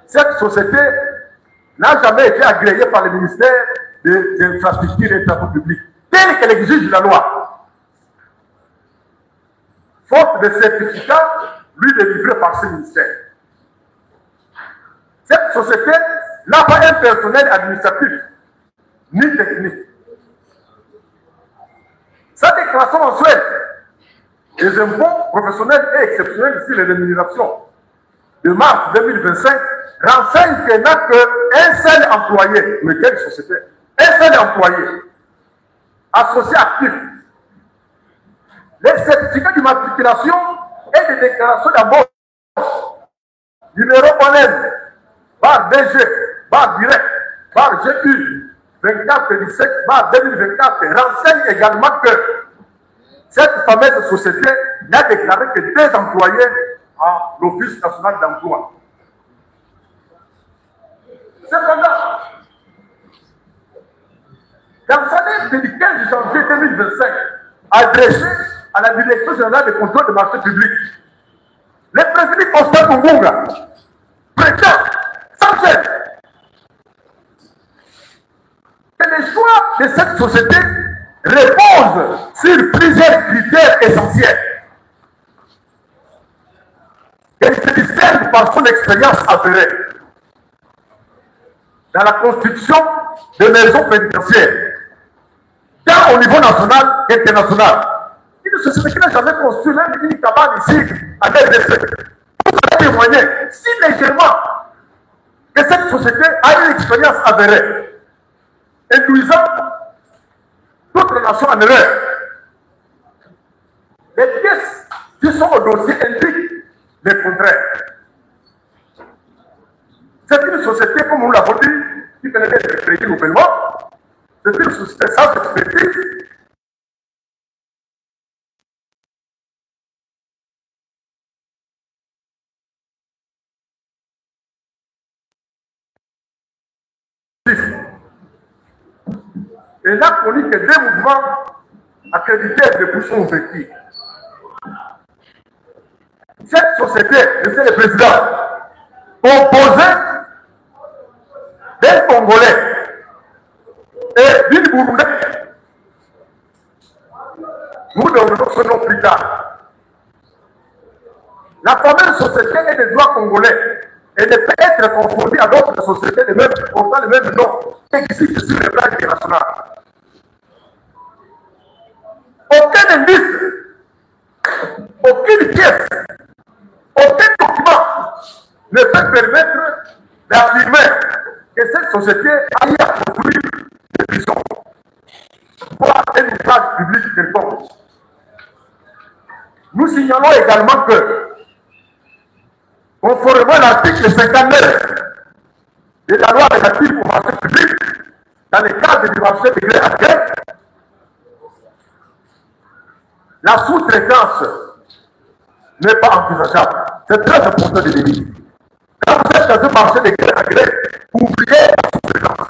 Cette société n'a jamais été agréée par le ministère des Infrastructures et des Travaux publics, tel qu'elle exige la loi. Faute de certificat, lui délivré par ce ministère. Cette société n'a pas un personnel administratif, ni technique. Sa déclaration mensuelle des impôts professionnels et exceptionnels sur les rémunérations de mars 2025 renseigne qu'elle n'a qu'un seul employé. Mais quelle société? Un seul employé, associé actif. Les certificats d'immatriculation et des déclarations d'embauche, numéro ONEM, barre DG, barre direct, barre GU, 2417, barre 2024, renseigne également que cette fameuse société n'a déclaré que 2 employés à l'Office national d'emploi. Cependant, dans sa lettre du 15 janvier 2025, adressée à la Direction générale de contrôle des marchés publics, le président Constant Mungunga prétend sans gêne que les choix de cette société reposent sur plusieurs critères essentiels. Elle se distingue par son expérience avérée dans la construction de maisons pénitentiaires, tant au niveau national qu'international. Une société qui n'a jamais construit même une cabane ici à RDC. Vous allez témoigner si légèrement que cette société a une expérience avérée, induisant d'autres nations en erreur. Les pièces qui sont au dossier indiquent le contraire. C'est une société, comme nous l'avons dit, qui connaît d'être créée nouvellement. C'est une société sans expertise. Et n'a connu que 2 mouvements accrédités depuis son vécu. Cette société, monsieur le Président, composée d'un Congolais et d'une Burundaise, nous devenons ce nom plus tard. La fameuse société est des droits congolais et ne peut être confondue à d'autres sociétés de même, portant le même nom qui existent sur le plan international. Aucun indice, aucune pièce, aucun document ne peut permettre d'affirmer que cette société a eu à construire des prisons, voire un ouvrage public quelconque. Nous signalons également que, conformément à l'article 59 de la loi relative au marché public, dans le cadre du marché de gré à gré, la sous-traitance n'est pas envisageable. C'est très important de le dire. Quand vous êtes dans un marché de gré à gré, oubliez la sous-traitance.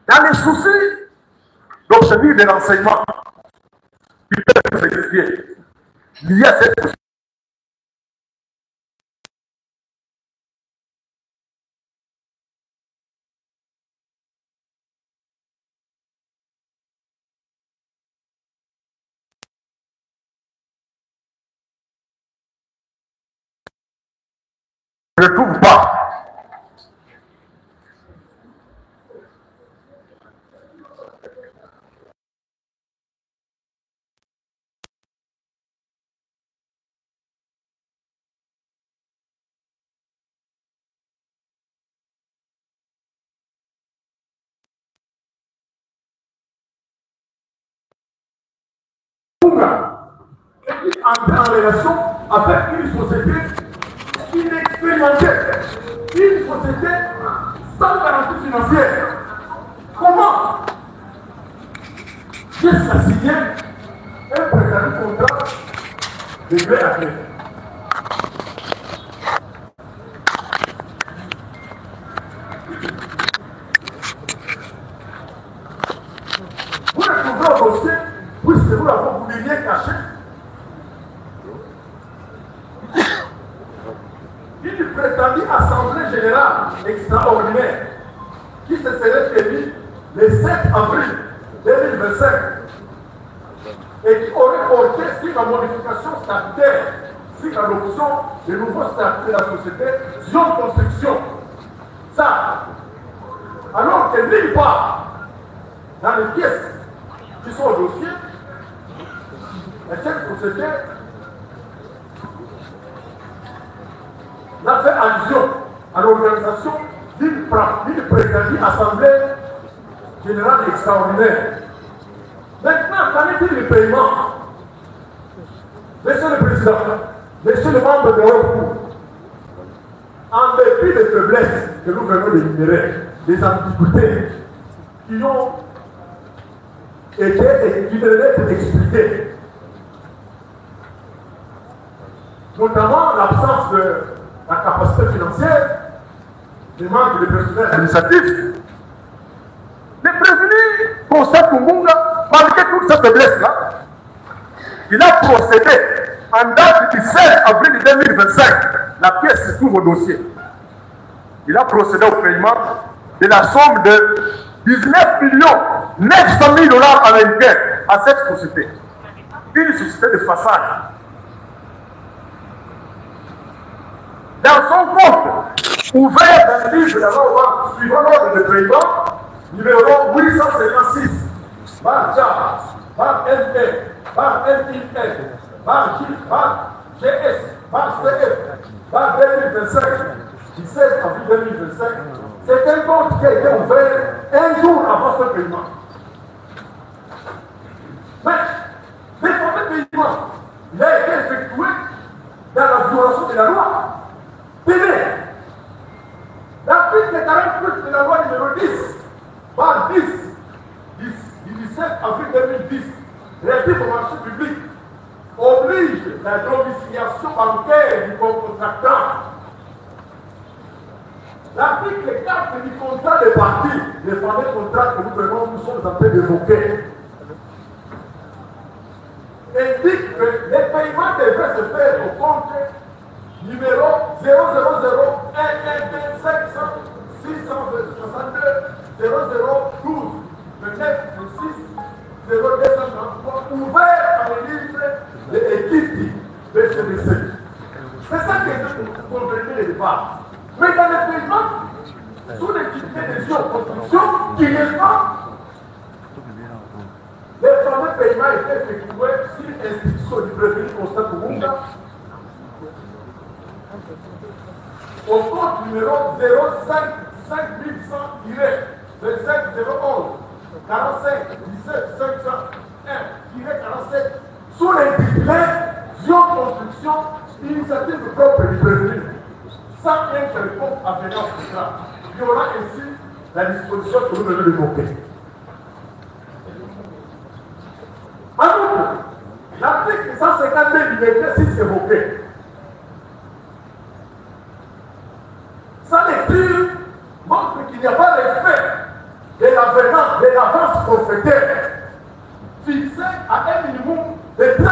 Dans les soucis d'obtenir des renseignements qui peuvent nous expliquer liés à cette ne trouve pas. Entrer en relation avec une société inexpérimentée, une société sans garantie financière. Comment jusqu'à signer un prétendu contrat de gré à gré? Vous le trouverez au dossier, puisque nous l'avons publié caché. Une prétendue assemblée générale extraordinaire qui se serait tenue le 7 avril 2025 et qui aurait porté sur la modification statutaire, sur l'adoption des nouveaux statuts de la société Zion Construction. Ça, alors que nulle part dans les pièces qui sont au dossier, et cette société n'a fait allusion à l'organisation d'une prétendue assemblée générale extraordinaire. Maintenant, qu'en est-il du paiement? Monsieur le Président, Monsieur le membre de votre cour, en dépit des faiblesses que nous venons d'énumérer, des ambiguïtés qui ont été et qui devaient être expliquées, notamment l'absence de la capacité financière, des manques de personnel administratif. Le prévenu Constant Kumbunga, malgré toute cette faiblesse-là, il a procédé en date du 16 avril 2025, la pièce se trouve au dossier. Il a procédé au paiement de la somme de 19 900 000 $ américains à cette société. Une société de façade. Dans son compte, ouvert dans le livre de la loi suivant l'ordre de paiement, numéro 856, par JAR, par MT, par MIN, par J, par GS, par CF, par 2025, du 16 avril 2025, c'est un compte qui a été ouvert un jour avant ce paiement. Mais, le fameux paiement, il a été effectué dans la violation de la loi. Tenez, l'article 48 de la loi numéro 10, par 10, du 17 avril 2010, relatif au marché public, oblige la domiciliation bancaire du contractant. L'article 4 du contrat des parties, les fameux contrats que nous sommes en train d'évoquer, indique que les paiements devraient se faire au compte numéro 000 500 662 0012 le 9 6 0233 ouvert à l'église de l'équipe de CDC. C'est ça que vous comprenez le départ. Mais dans le paiement, sous l'équipement des Zion Construction, qui n'est pas, les fameux paiements étaient effectués sur l'institution du prévenu Constant Kumbunga au compte numéro 05 5100-25 011 45 17 501-47 sous l'intitulé Zion Construction, initiative propre du prévenu, sans un quelconque avenant contrat, violant ainsi la disposition que nous venons d'évoquer. En outre, l'article 152 du décret 6 évoqué, sa lecture montre qu'il n'y a pas respect de l'avenant, de l'avance forfaitaire fixée à un minimum de 30%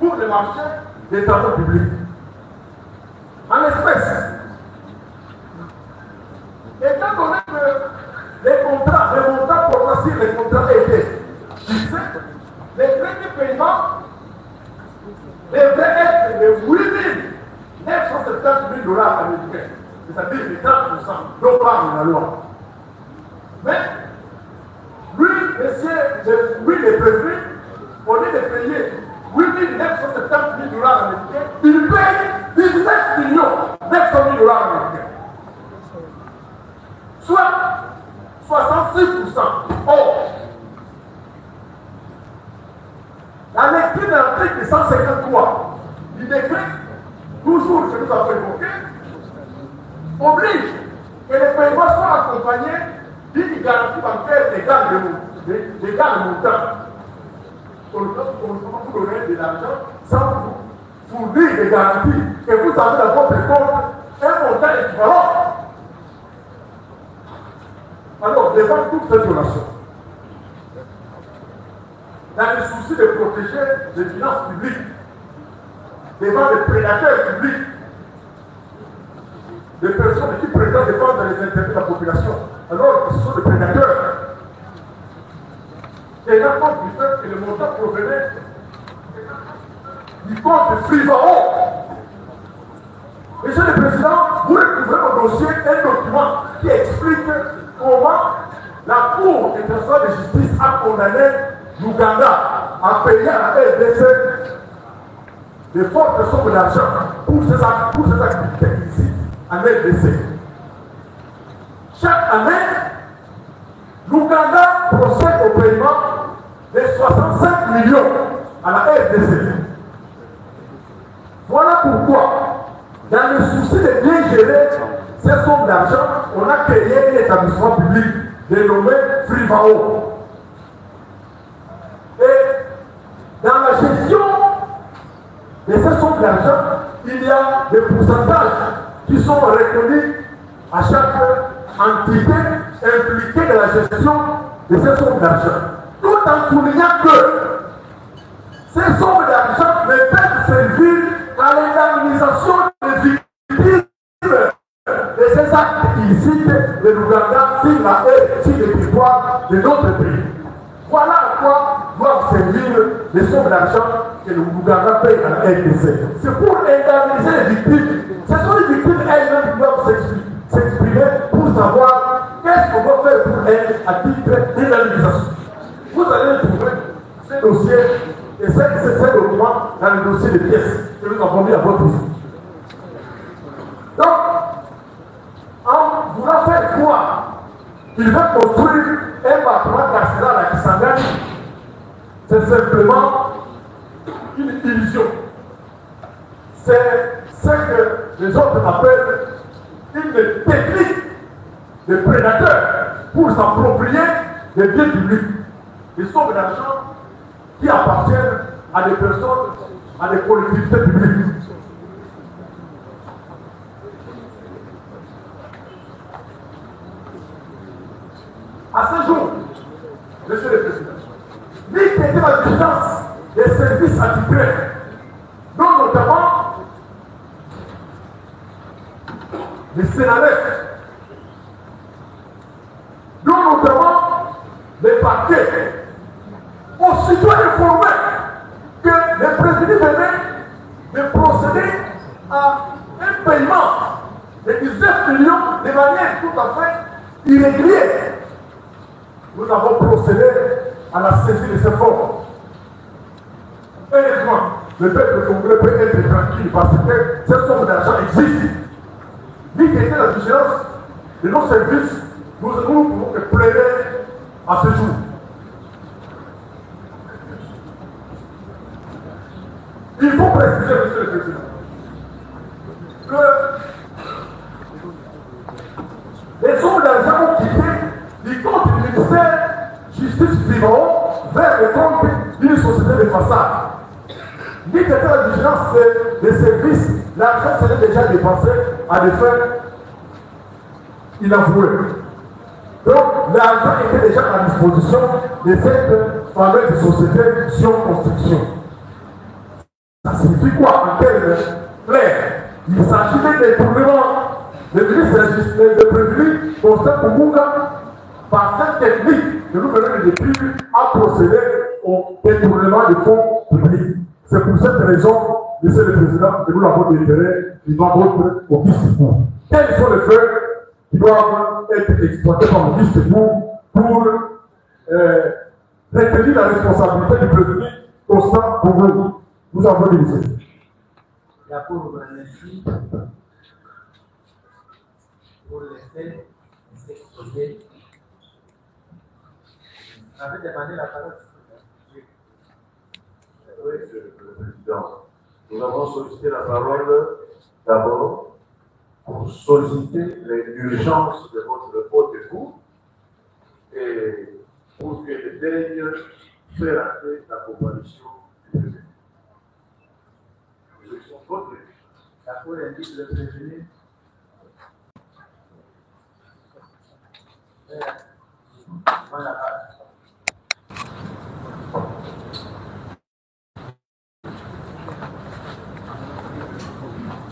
pour le marché des travaux publics. En espèces, étant donné que les contrats, les montants portant sur les contrats étaient fixés, les frais de paiement devraient être de 8 970 000 $ américain, c'est-à-dire les 30% dont parle la loi. Mais lui, lui, les prévenus, au lieu de payer 8 970 000 $ américains, il paye 19 900 000 $ américains. Soit 66%. Or, la lecture de l'article 153 du décret, toujours que nous avons évoqué, oblige que les paiements soient accompagnés d'une garantie bancaire d'égale montant. Vous donnez de l'argent sans vous fournir des garanties et vous avez dans votre compte un montant équivalent. Alors, devant toute cette violation, dans le souci de protéger les finances publiques, devant les prédateurs publics, des personnes qui prétendent défendre les intérêts de la population, alors que ce sont des prédateurs. Et là, compte du fait que le montant provenait du compte Frivao. Monsieur le Président, vous retrouverez au dossier un document qui explique comment la Cour internationale de justice a condamné l'Ouganda à payer à la RDC de fortes sommes d'argent pour ses activités ici en RDC. Chaque année, l'Ouganda procède au paiement de 65 millions à la RDC. Voilà pourquoi, dans le souci de bien gérer ces sommes d'argent, on a créé un établissement public dénommé Frivao. Et dans la gestion de ces sommes d'argent, il y a des pourcentages qui sont reconnus à chaque entité impliquée dans la gestion de ces sommes d'argent. Tout en soulignant que ces sommes d'argent ne peuvent servir à l'indemnisation des victimes de ces actes illicites de l'Ouganda sur le territoire de notre pays. Voilà à quoi doivent servir les sommes d'argent que l'Ouganda paye à la RDC. C'est pour indemniser les victimes. Ce sont les victimes elles-mêmes qui doivent s'exprimer pour savoir qu'est-ce qu'on doit faire pour elles à titre d'indemnisation. Vous allez trouver ces dossiers et ces documents dans le dossier de pièces que nous avons mis à votre visite. Donc, en voulant faire croire qu'il veut construire un bâtiment carcéral à Kisangani, c'est simplement une illusion. C'est ce que les autres appellent une technique de prédateur pour s'approprier des biens publics, des sommes d'argent qui appartiennent à des personnes, à des collectivités publiques. À ce jour, Monsieur le Président, lui qui était la vigilance des services attitrés, dont notamment les Sénalais, dont notamment les parquets, aussitôt informés que les prévenus venaient de procéder à un paiement de 19 millions de manière tout à fait irrégulière. Nous avons procédé à la saisie de ces fonds. Heureusement, le peuple congolais peut être tranquille parce que ces sommes d'argent existent. Lui qui était la vigilance de nos services, nous pouvons plaider à ce jour. Il faut préciser, Monsieur le Président, que les sommes d'argent ont quitté du compte du ministère Justice Frivao vers le compte d'une société de façade. Lui qui était la vigilance des services, l'argent serait déjà dépensé à des fins inavouées. Donc l'argent était déjà à disposition de cette fameuse société Sion Construction. Ça signifie quoi en termes clairs? Il s'agit d'un détournement. Le ministre de prévenus, Constant Koumounga, par cette technique que nous venons de décrire, a procédé au détournement des fonds publics. C'est pour cette raison, Monsieur le Président, que nous l'avons délibéré qui doivent être au Bistipour. Quels sont les faits qui doivent être exploités par le Bistipour pour retenir la responsabilité du président constant pour vous? Nous avons démissionné. La Cour vous remercie pour les faits exposés. Vous avez demandé la parole. Oui, Monsieur le Président. Nous avons sollicité la parole d'abord pour solliciter l'urgence de votre haute écoute et pour que le daigne faire entrer la coalition du président. La Cour invite le prévenu. Voilà.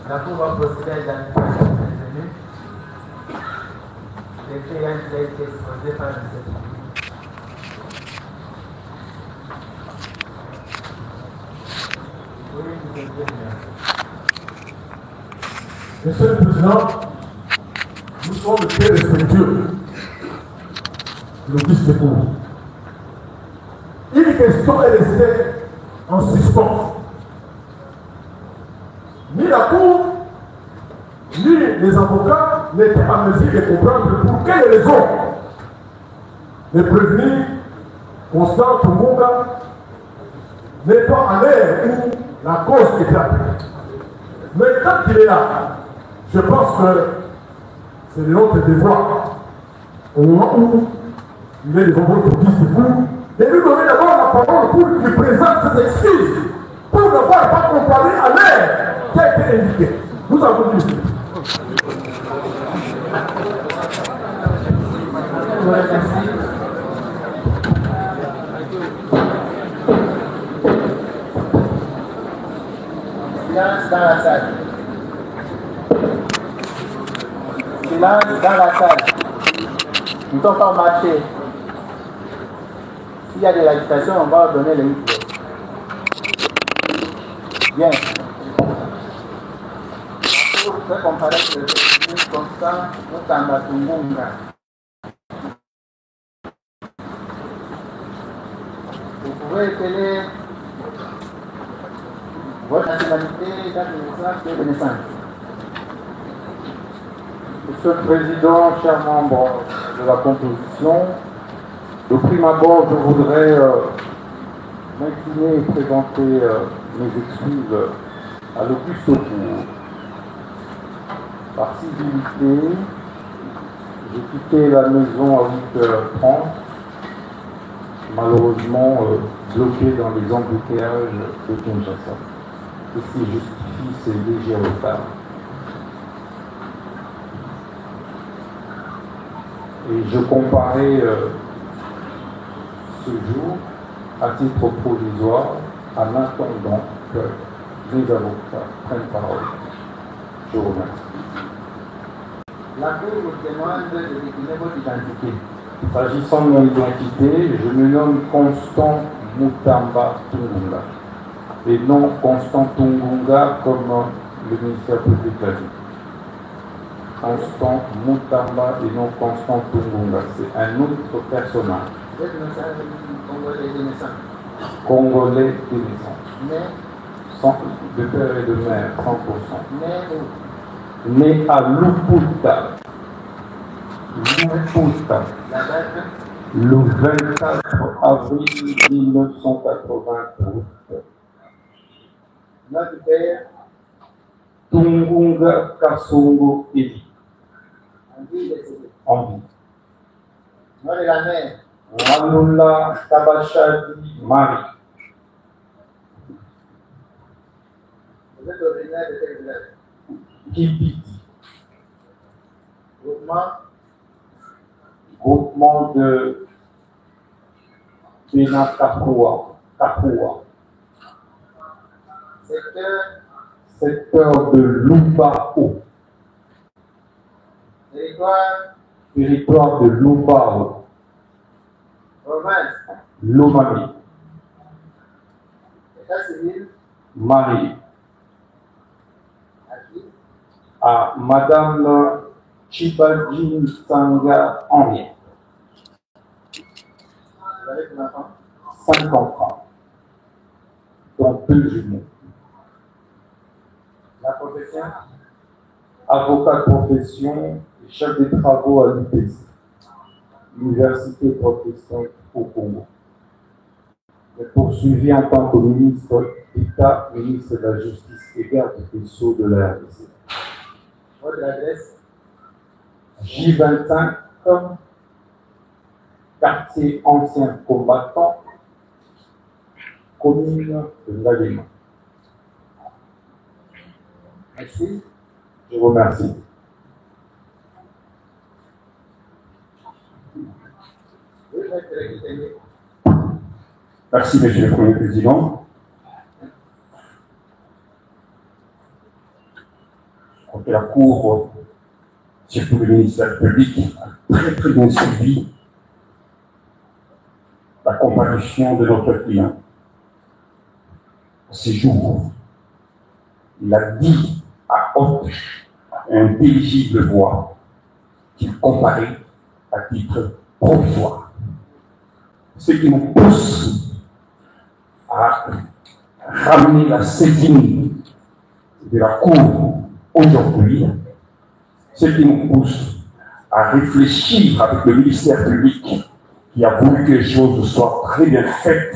La Cour va procéder à l'identification du prévenu. Les faits qui a été exposé par le prévenu. Oui, vous êtes bien. Monsieur le Président, nous sommes très respectueux de l'Auguste-Cour. Une question est restée en suspens. Ni la Cour, ni les avocats n'étaient en mesure de comprendre pour quelles raisons le prévenu Constant Tungunga n'est pas en l'air où la cause est appelée. Mais quand il est là, je pense que c'est notre devoir, au moment où il est devant votre discours, de lui donner d'abord la parole pour qu'il présente ses excuses, pour ne pas comparer à l'air qui a été indiqué. Nous avons dit. Silence dans la salle. Silence dans la salle. Nous ne sommes pas marchés. S'il y a de l'agitation, on va donner les micros. Bien. Pour faire comparaître le président Constant Mutamba Tungunga. Vous pouvez épeler votre nationalité, date de naissance et de naissance. Monsieur le Président, chers membres de la composition, de prime abord, je voudrais m'incliner et présenter mes excuses à l'Auguste Cour. Par civilité, j'ai quitté la maison à 8h30, malheureusement bloqué dans les embouteillages de Kinshasa. Ceci justifie ces légers retards. Et je comparais ce jour à titre provisoire en attendant que les avocats prennent parole. Je vous remercie. La Cour vous demande de décliner votre identité. S'agissant de mon identité, je me nomme Constant Mutamba Tungunga. Et non Constant Tungunga comme le ministère public l'a dit. Constant Mutamba et non Constant Tungunga. C'est un autre personnage. Vous êtes Congolais de naissance. Congolais de naissance. De père et de mère, 100%. Né à Luputa. Luputa. La date? Le 24 avril 1988. Notre père? Tungunga Kasongo Eli. En vie. Nom de la mère? Ranula Tabachadi Marie. Vous êtes originaire de quel village? Kipiti. Groupement? De Bena Kapua. Secteur de Lubao. Territoire de Lubao. Province? Lomami. État civil? Marie. À qui? à Madame Chibadji Sanga Henri. 50 ans, dont 2 jumeaux. La profession, avocat de profession et chef des travaux à l'UPC, l'Université protestante au Congo. Il est poursuivi en tant que ministre d'État, ministre de la Justice et garde des Sceaux de la RDC. Votre adresse, J25, quartier ancien combattant, commune de Ndagema. Merci. Je vous remercie. Merci, Monsieur le Premier Président. Je crois que la Cour, surtout le ministère public, a très bien suivi la comparution de notre client. Ces jours, il a dit à haute et intelligible voix qu'il comparait à titre provisoire. Ce qui nous pousse à ramener la saisine de la Cour aujourd'hui, ce qui nous pousse à réfléchir avec le ministère public qui a voulu que les choses soient très bien faites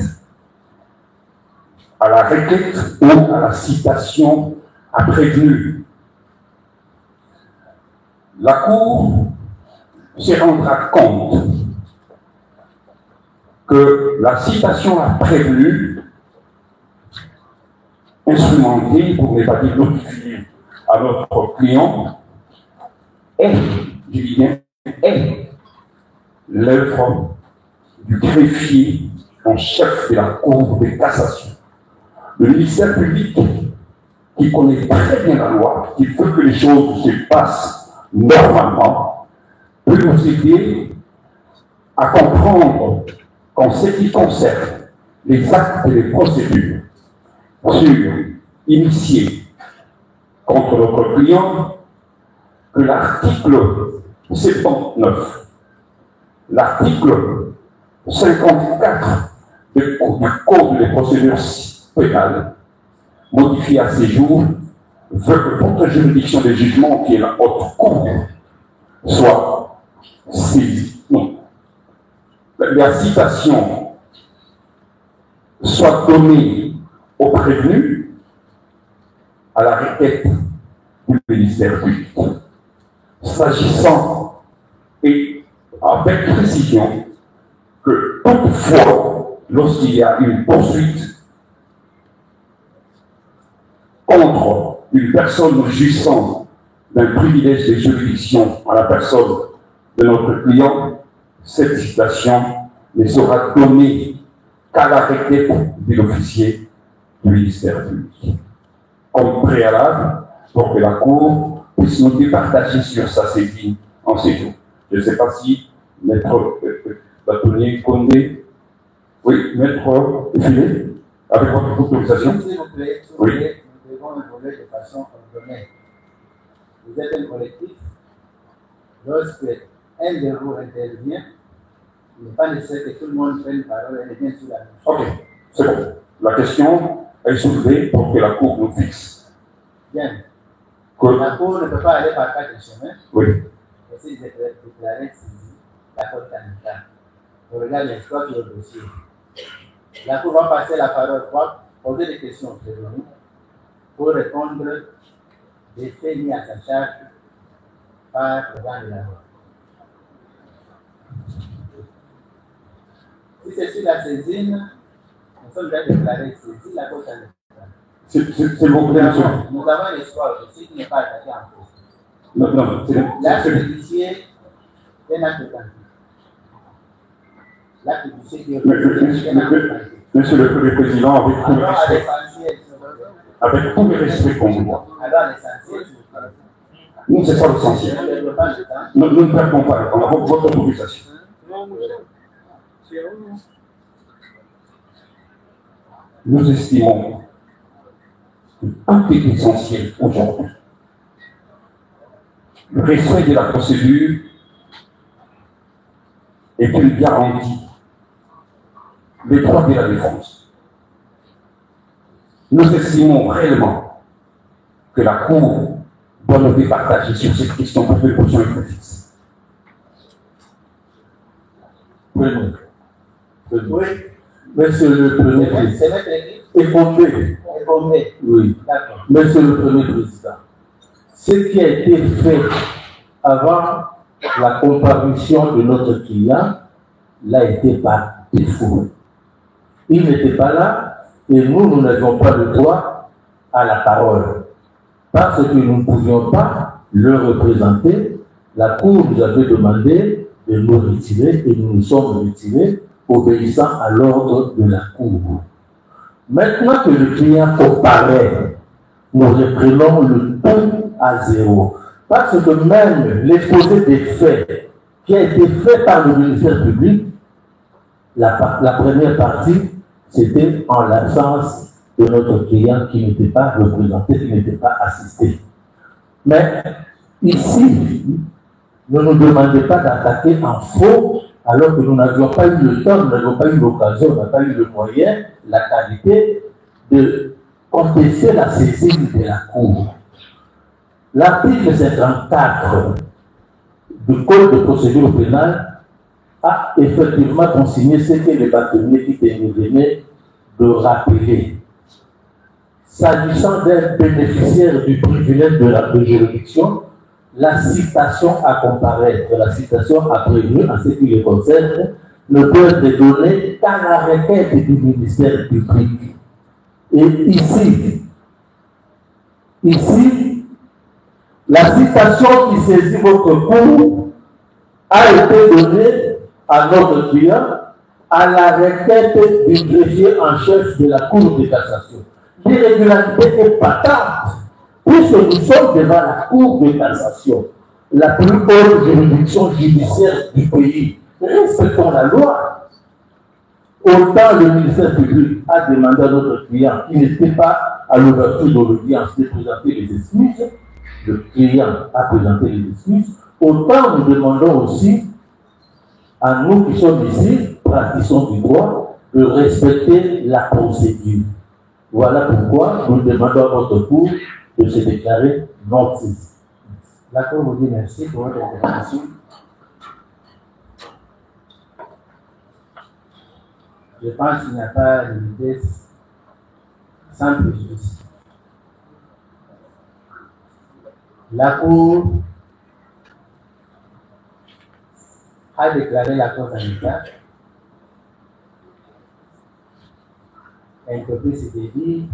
à la requête ou à la citation à prévenu. La Cour se rendra compte que la citation à prévenu, instrumentée, pour ne pas dire notifiée à notre client, est, je dis bien, est l'œuvre du greffier en chef de la Cour de cassation. Le ministère public, qui connaît très bien la loi, qui veut que les choses se passent normalement, peut nous aider à comprendre qu'en ce qui concerne les actes et les procédures initiés contre notre client, que l'article 79, l'article 54 du Code des procédures pénales, modifié à ces jours, veut que votre juridiction de jugement, qui est la haute cour, soit saisie. Non. La citation soit donnée au prévenu à la requête du ministère public. S'agissant, et avec précision, que toutefois, lorsqu'il y a une poursuite contre une personne jouissant d'un privilège de juridiction à la personne de notre client, cette citation ne sera donnée qu'à la requête de l'officier du ministère public, comme préalable pour que la Cour puisse nous départager sur sa saisine en ces jours. Je ne sais pas si Maître Bâtonnier Condé, oui, Maître Filet, avec votre autorisation. S'il vous plaît, oui. Nous devons évoluer de façon ordonnée. Vous êtes un collectif. Lorsque un de vous intervient, il n'est pas nécessaire que tout le monde prenne parole et revienne sur la même chose. Ok, c'est bon. La question est soulevée pour que la Cour nous fixe. Bien. Que... La Cour ne peut pas aller par quatre chemins. Oui. Et si déclarer saisie, la Cour candidat. On regarde l'espoir sur le dossier. La Cour va passer la parole pour poser des questions auprès de nous, pour répondre des faits mis à sa charge par le grand de la loi. Si c'est sur la saisine, nous sommes déjà déclarés saisie, la Cour candidat. C'est bon, nous avons l'espoir aussi qui n'est pas attaqué en cours. Non, L'acte judiciaire est un acte authentique. L'acte judiciaire qui est un acte authentique. Monsieur le Président, avec tout le respect qu'on vous doit. Alors, l'essentiel, nous, c'est ça l'essentiel. Nous ne perdons pas votre autorisation. Nous estimons que tout est essentiel aujourd'hui. respect de la procédure et qu'il garantit les droits de la défense. Nous estimons réellement que la Cour doit nous départager sur cette question pour que les positions soient fixes. Oui, monsieur le Premier Président. Oui. Monsieur le Premier Président. Ce qui a été fait avant la comparution de notre client l'a été par défaut. Il n'était pas là et nous n'avions pas le droit à la parole. Parce que nous ne pouvions pas le représenter, la Cour nous avait demandé de nous retirer et nous nous sommes retirés, obéissant à l'ordre de la Cour. Maintenant que le client comparaît, nous reprenons le tout à zéro. Parce que même l'exposé des faits qui a été fait par le ministère public, la première partie, c'était en l'absence de notre client qui n'était pas représenté, qui n'était pas assisté. Mais ici, ne nous demandez pas d'attaquer en faux alors que nous n'avions pas eu le temps, nous n'avions pas eu l'occasion, nous n'avons pas eu le moyen, la qualité de contester la saisine de la Cour. L'article 54 du Code de procédure pénale a effectivement consigné ce que les bâtonniers qui venaient de rappeler. S'agissant d'un bénéficiaire du privilège de juridiction, la citation à comparaître, la citation à prévenir en ce qui les concerne, ne peut être donnée qu'à la requête du ministère public. Et ici, la citation qui saisit votre cours a été donnée à notre client à la requête du greffier en chef de la Cour de cassation. L'irrégularité est patente, puisque nous sommes devant la Cour de cassation, la plus haute juridiction judiciaire du pays. Respectons la loi. Autant le ministère public a demandé à notre client, qui n'était pas à l'ouverture de l'audience, de présenter les excuses, le client a présenté les excuses, autant nous demandons aussi à nous qui sommes ici, praticiens du droit, de respecter la procédure. Voilà pourquoi nous demandons à votre cour de se déclarer non saisi. La Cour vous dit merci pour votre intervention. Je pense qu'il n'y a pas de vitesse sans préjudice. La Cour a déclaré la cause sanitaire. Interpellé s'était dit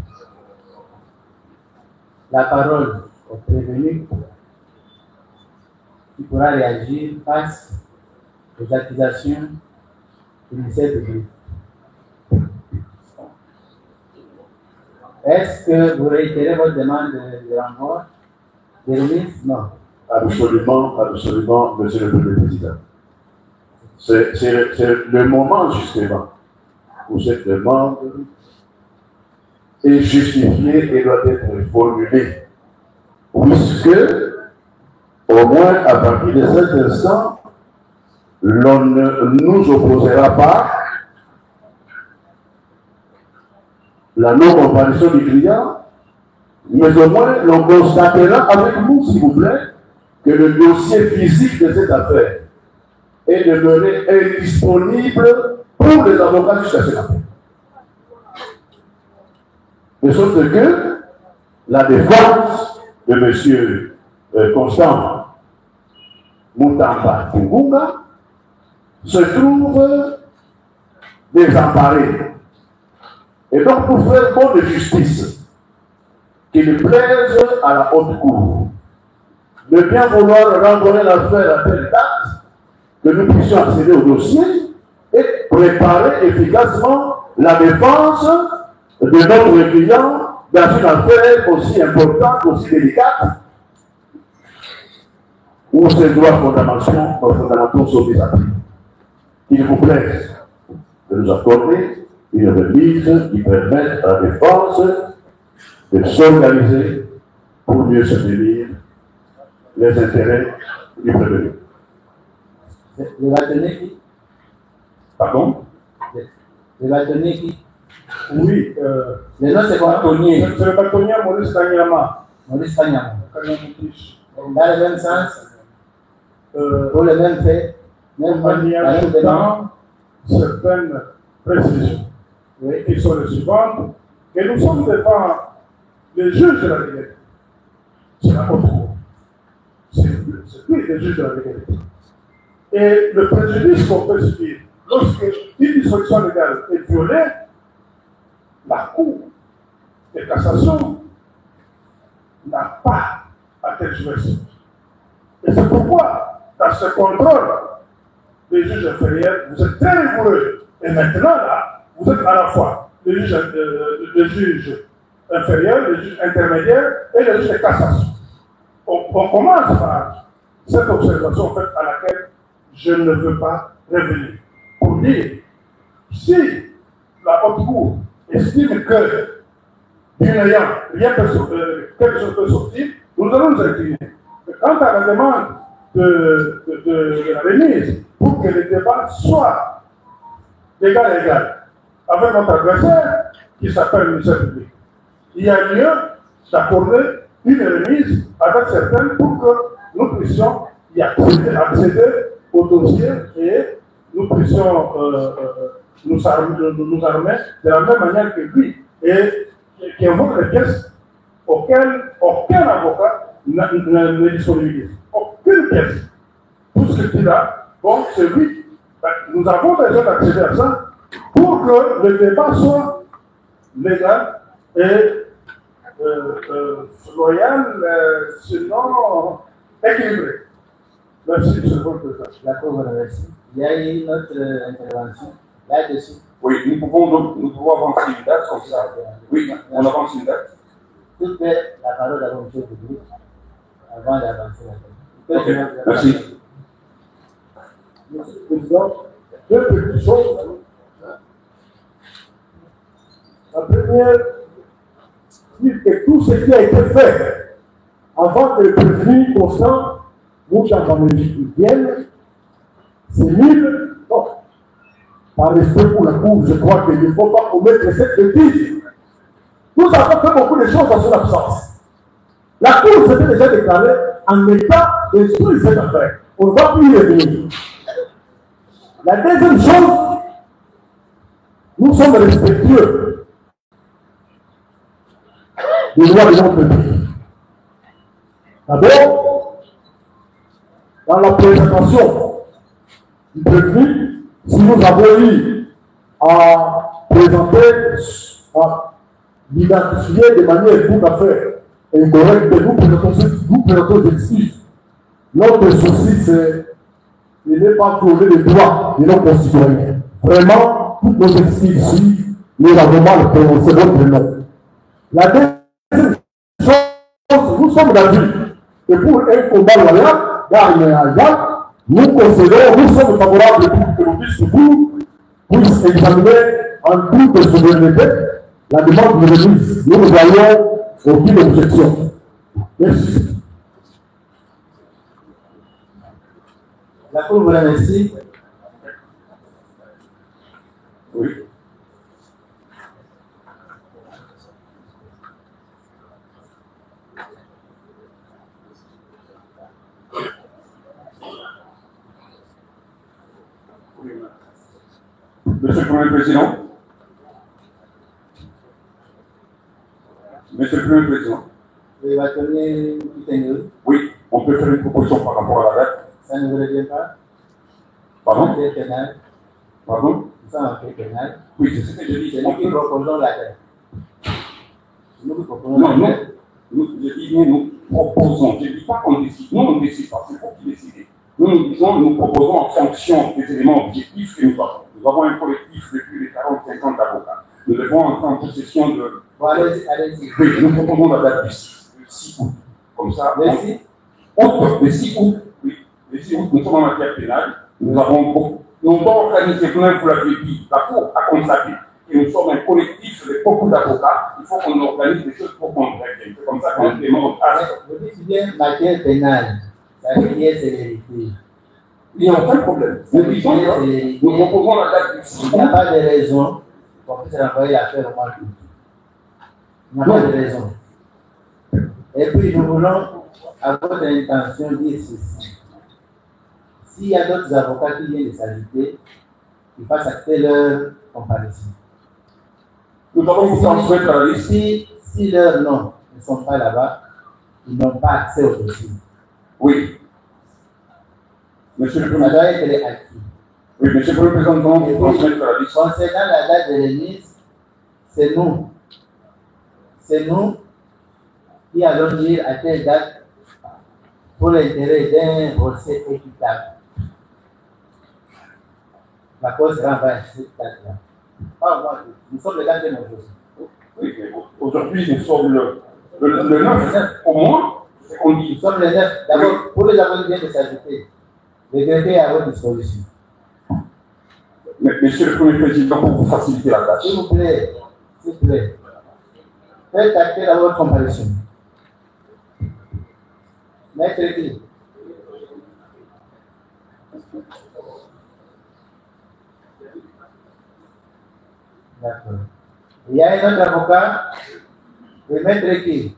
la parole au prévenu qui pourra réagir face aux accusations du ministère public. Est-ce que vous réitérez votre demande de renvoi, de remise? Non. Absolument, absolument, monsieur le Premier Président. C'est le moment, justement, où cette demande est justifiée et doit être formulée. Puisque, au moins à partir de cet instant, l'on ne nous opposera pas la non-comparaison du client, mais au moins l'on constatera avec vous, s'il vous plaît, que le dossier physique de cette affaire est demeuré indisponible pour les avocats jusqu'à ce matin. De sorte que la défense de M. Constant Moutamba Tungunga se trouve désemparée. Et donc, pour faire bonne de justice, qu'il plaise à la haute cour de bien vouloir renvoyer l'affaire à telle date, que nous puissions accéder au dossier et préparer efficacement la défense de notre client dans une affaire aussi importante, aussi délicate, où ces droits fondamentaux sont mis à prix. Qu'il vous plaise de nous accorder une remise qui permette à la défense de s'organiser pour mieux se tenir les intérêts du prévenu. Le bâtonnier qui? Pardon? Le bâtonnier qui? Oui. Le nom c'est quoi? C'est le bâtonnier Maurice Kanyama. Maurice Kanyama. Dans le même sens, pour le même fait, même dans certaines précisions, qui sont les suivantes, que nous sommes devant les juges de la légalité. C'est la haute cour. C'est lui les juges de la légalité. Et le préjudice qu'on peut subir lorsque une dissolution légale est violée, la Cour de cassation n'a pas à tergiverser. Et c'est pourquoi, dans ce contrôle des juges inférieurs, vous êtes très rigoureux. Et maintenant, là, vous êtes à la fois les juges inférieurs, les juges intermédiaires et les juges de cassation. On commence par cette observation faite à laquelle je ne veux pas revenir. Pour dire, si la haute cour estime que quelque chose peut sortir, nous allons nous incliner. Quant à la demande de la remise, pour que le débat soit d'égal à égal avec notre adversaire qui s'appelle le ministère public, il y a lieu d'accorder une remise avec certains pour que nous puissions y accéder au dossier et nous puissions nous armer de la même manière que lui et qui invoque les pièces auxquelles aucun avocat ne disponibilise. Aucune pièce. Tout ce qu'il a, bon, c'est lui. Nous avons besoin d'accéder à ça pour que le débat soit légal et loyal, sinon équilibré. Merci, M. le Président. D'accord, merci. Il y a une autre intervention là-dessus. Oui, nous pouvons avancer une date comme ça. Oui, on avance une date. Tout est la parole à M. le public avant d'avancer la date. Okay. Merci. Monsieur le Président, deux petites choses. La première, dire que tout ce qui a été fait avant que le prévenu constant ou dans vienne, c'est nul. Non. Par respect pour la Cour, je crois qu'il ne faut pas commettre cette bêtise. Nous avons fait beaucoup de choses dans son absence. La Cour s'était déjà déclarée en état d'instruire cette affaire. On ne va plus y revenir. La deuxième chose, nous sommes respectueux des lois de notre pays. D'abord, dans la présentation du prévenu, si nous avons eu à présenter, à l'identifier de manière tout à fait incorrecte, nous présentons des excuses. Notre souci, c'est de ne pas violer les droits de nos concitoyens. Vraiment, toutes nos excuses ici, nous avons mal prononcé votre nom. La deuxième chose, nous sommes d'avis que pour un combat loyal, d'armes à égal, nous considérons, nous sommes favorables pour que l'office vous puisse examiner en toute souveraineté la demande de remise. Nous ne voyons aucune objection. Merci. La Cour vous remercie. Oui. Monsieur le Premier Président. Monsieur le Premier Président. Le bâtonnier Kitengel. Oui, on peut faire une proposition par rapport à la date. Ça ne vous revient pas? Pardon? Pénal. Pardon? Nous sommes en fait pénal. Oui, c'est ce que je dis. C'est nous qui proposons la date. Nous qui proposons Non, la non. date. Je dis, nous proposons. Je ne dis pas qu'on décide. Nous, on ne décide pas. C'est vous qui décidez. Nous disons, nous proposons en fonction des éléments objectifs que nous avons. Nous avons un collectif de plus de 40-50 avocats. Nous devons entrer en possession de. Bon, allez-y. Oui, nous proposons la date du 6 août. Comme ça. Le 6 août. Le 6 août. Oui. Le 6 août, nous sommes en matière pénale. Nous avons pas organisé, comme vous l'avez dit, la Cour a constaté et nous sommes un collectif de beaucoup d'avocats, il faut qu'on organise des choses pour qu'on règle. C'est comme ça qu'on demande à... Vous dites bien matière pénale, ça veut dire célérité. Il n'y a aucun problème. Nous disons que nous proposons la date du 6 août. Il n'y a pas de raison qu'on puisse renvoyer l'affaire au mois d'août. Il n'y a pas de raison. Et puis nous voulons, à votre intention, dire ceci. S'il y a d'autres avocats qui viennent de s'ajouter, ils fassent acter leur comparaison. Nous avons vous transmettre la liste. Si leurs noms ne sont pas là-bas, ils n'ont pas accès au dossier. Oui. Monsieur le Ça Président. doit être acquis. Oui, Monsieur le Représentant, vous transmettre la liste. Concernant la date de remise, c'est nous. C'est nous qui allons dire à telle date pour l'intérêt d'un procès équitable. La cause renvoie à cette date-là. Nous sommes le 4e aujourd'hui. Oui, mais aujourd'hui, nous sommes le 9, au moins, c'est qu'on dit. Nous sommes le 9. D'abord, pour les avocats qui viennent de s'ajouter, le greffier est à votre disposition. Mais, Monsieur le Premier Président, pour vous faciliter la tâche. S'il vous plaît, s'il vous plaît, faites acter à votre comparution. Maître qui? D'accord. Il y a un autre avocat, le maître qui?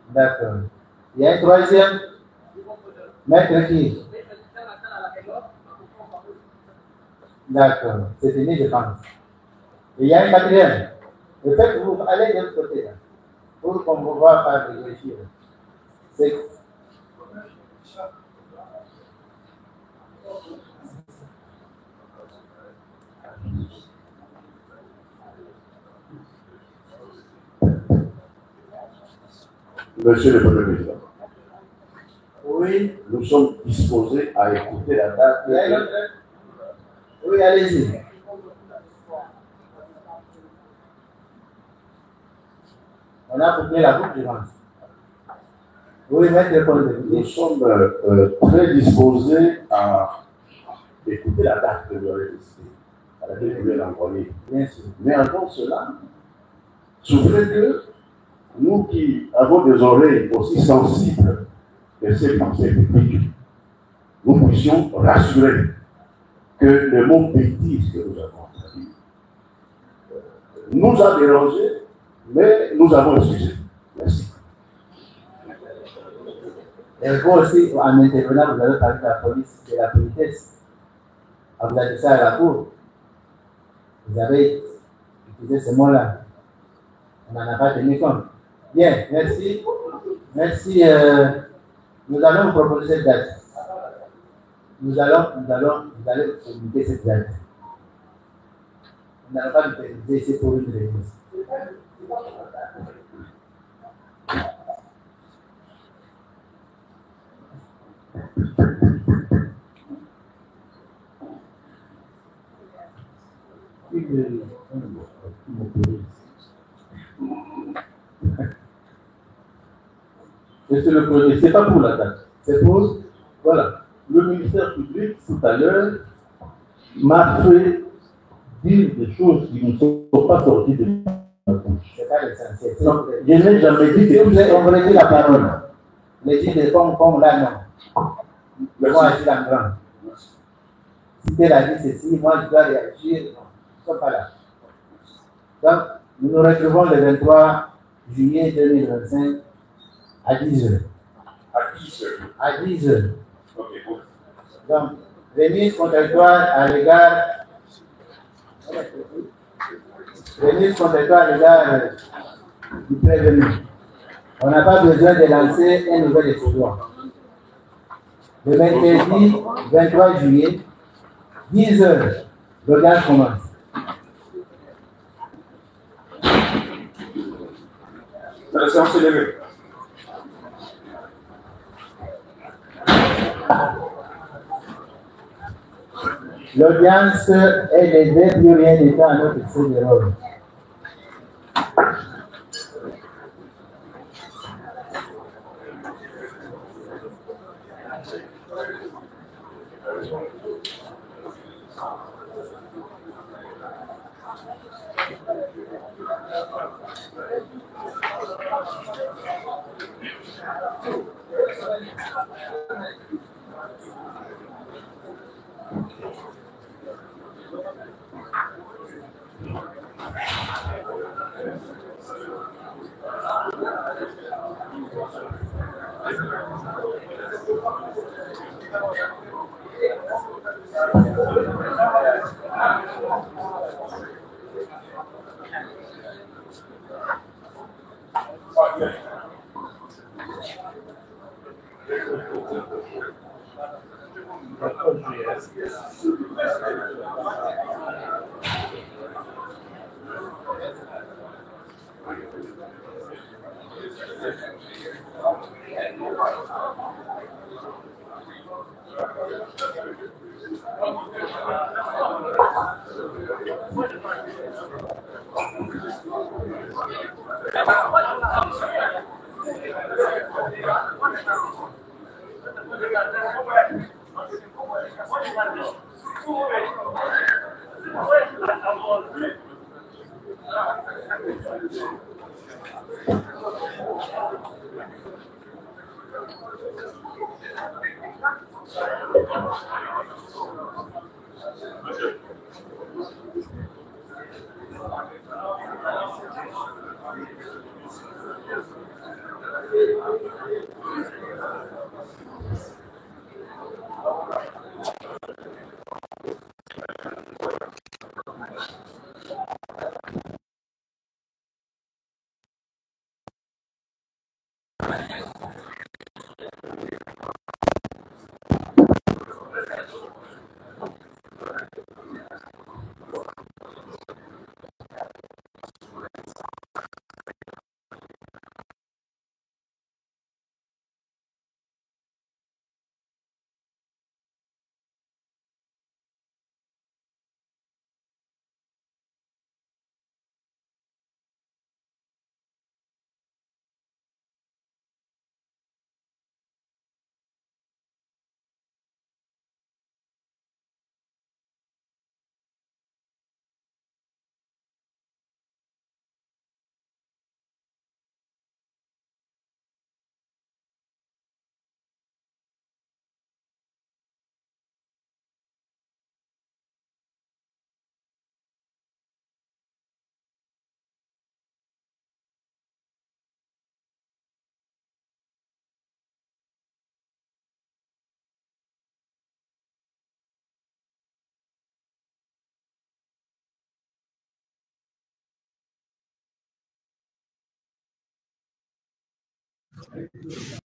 D'accord. Il y a un troisième, maître qui? D'accord. C'est fini, je pense. Et il y a un quatrième. Le fait que vous allez de l'autre côté, là, pour qu'on vous voit par les greffiers. C'est... Monsieur le Premier Président, Oui. nous sommes disposés à écouter la date. Il y a une autre? Oui, allez-y. On a bouclé la boucle, je pense. Oui, maître le Nous sommes très disposés à écouter la date que vous avez décidée, à laquelle vous allez l'envoyer. Bien sûr. Mais avant cela, souffrez que nous qui avons des oreilles aussi sensibles que ces pensées publiques, nous puissions rassurer que le mot bêtise que nous avons entendu nous a dérangés, mais nous avons excusé. Merci. Et vous aussi, en intervenant, vous avez parlé de la police, de la politesse. Vous avez dit ça à la cour. Vous avez utilisé ce mot-là. On n'en a pas tenu compte. Bien, merci. Merci. Nous allons vous proposer cette date. Vous allez communiquer cette date. On n'a pas de ici pour une réunion. Monsieur le Premier, c'est pas pour la date. C'est pour, voilà, le ministère public, tout à l'heure, m'a fait dire des choses qui ne sont pas sorties de ma bouche. C'est pas l'essentiel. Je n'ai jamais dit que... Vous voulez dire la parole. Les gens de comme là, non. Moi, je suis en grand. Si tu as dit ceci, moi, je dois réagir. Non, ils ne sont pas là. Donc, nous nous retrouvons le 23 juillet 2025 à 10h. À 10h. À 10h. Ok, bon. Donc, remise contradictoire à l'égard. Remise contradictoire à l'égard du prévenu. On n'a pas besoin de lancer un nouvel exploit. Le mercredi 23 juillet, 10h, l'audience commence. La séance est levée. L'audience est levée, plus rien n'était à notre excès de rôle.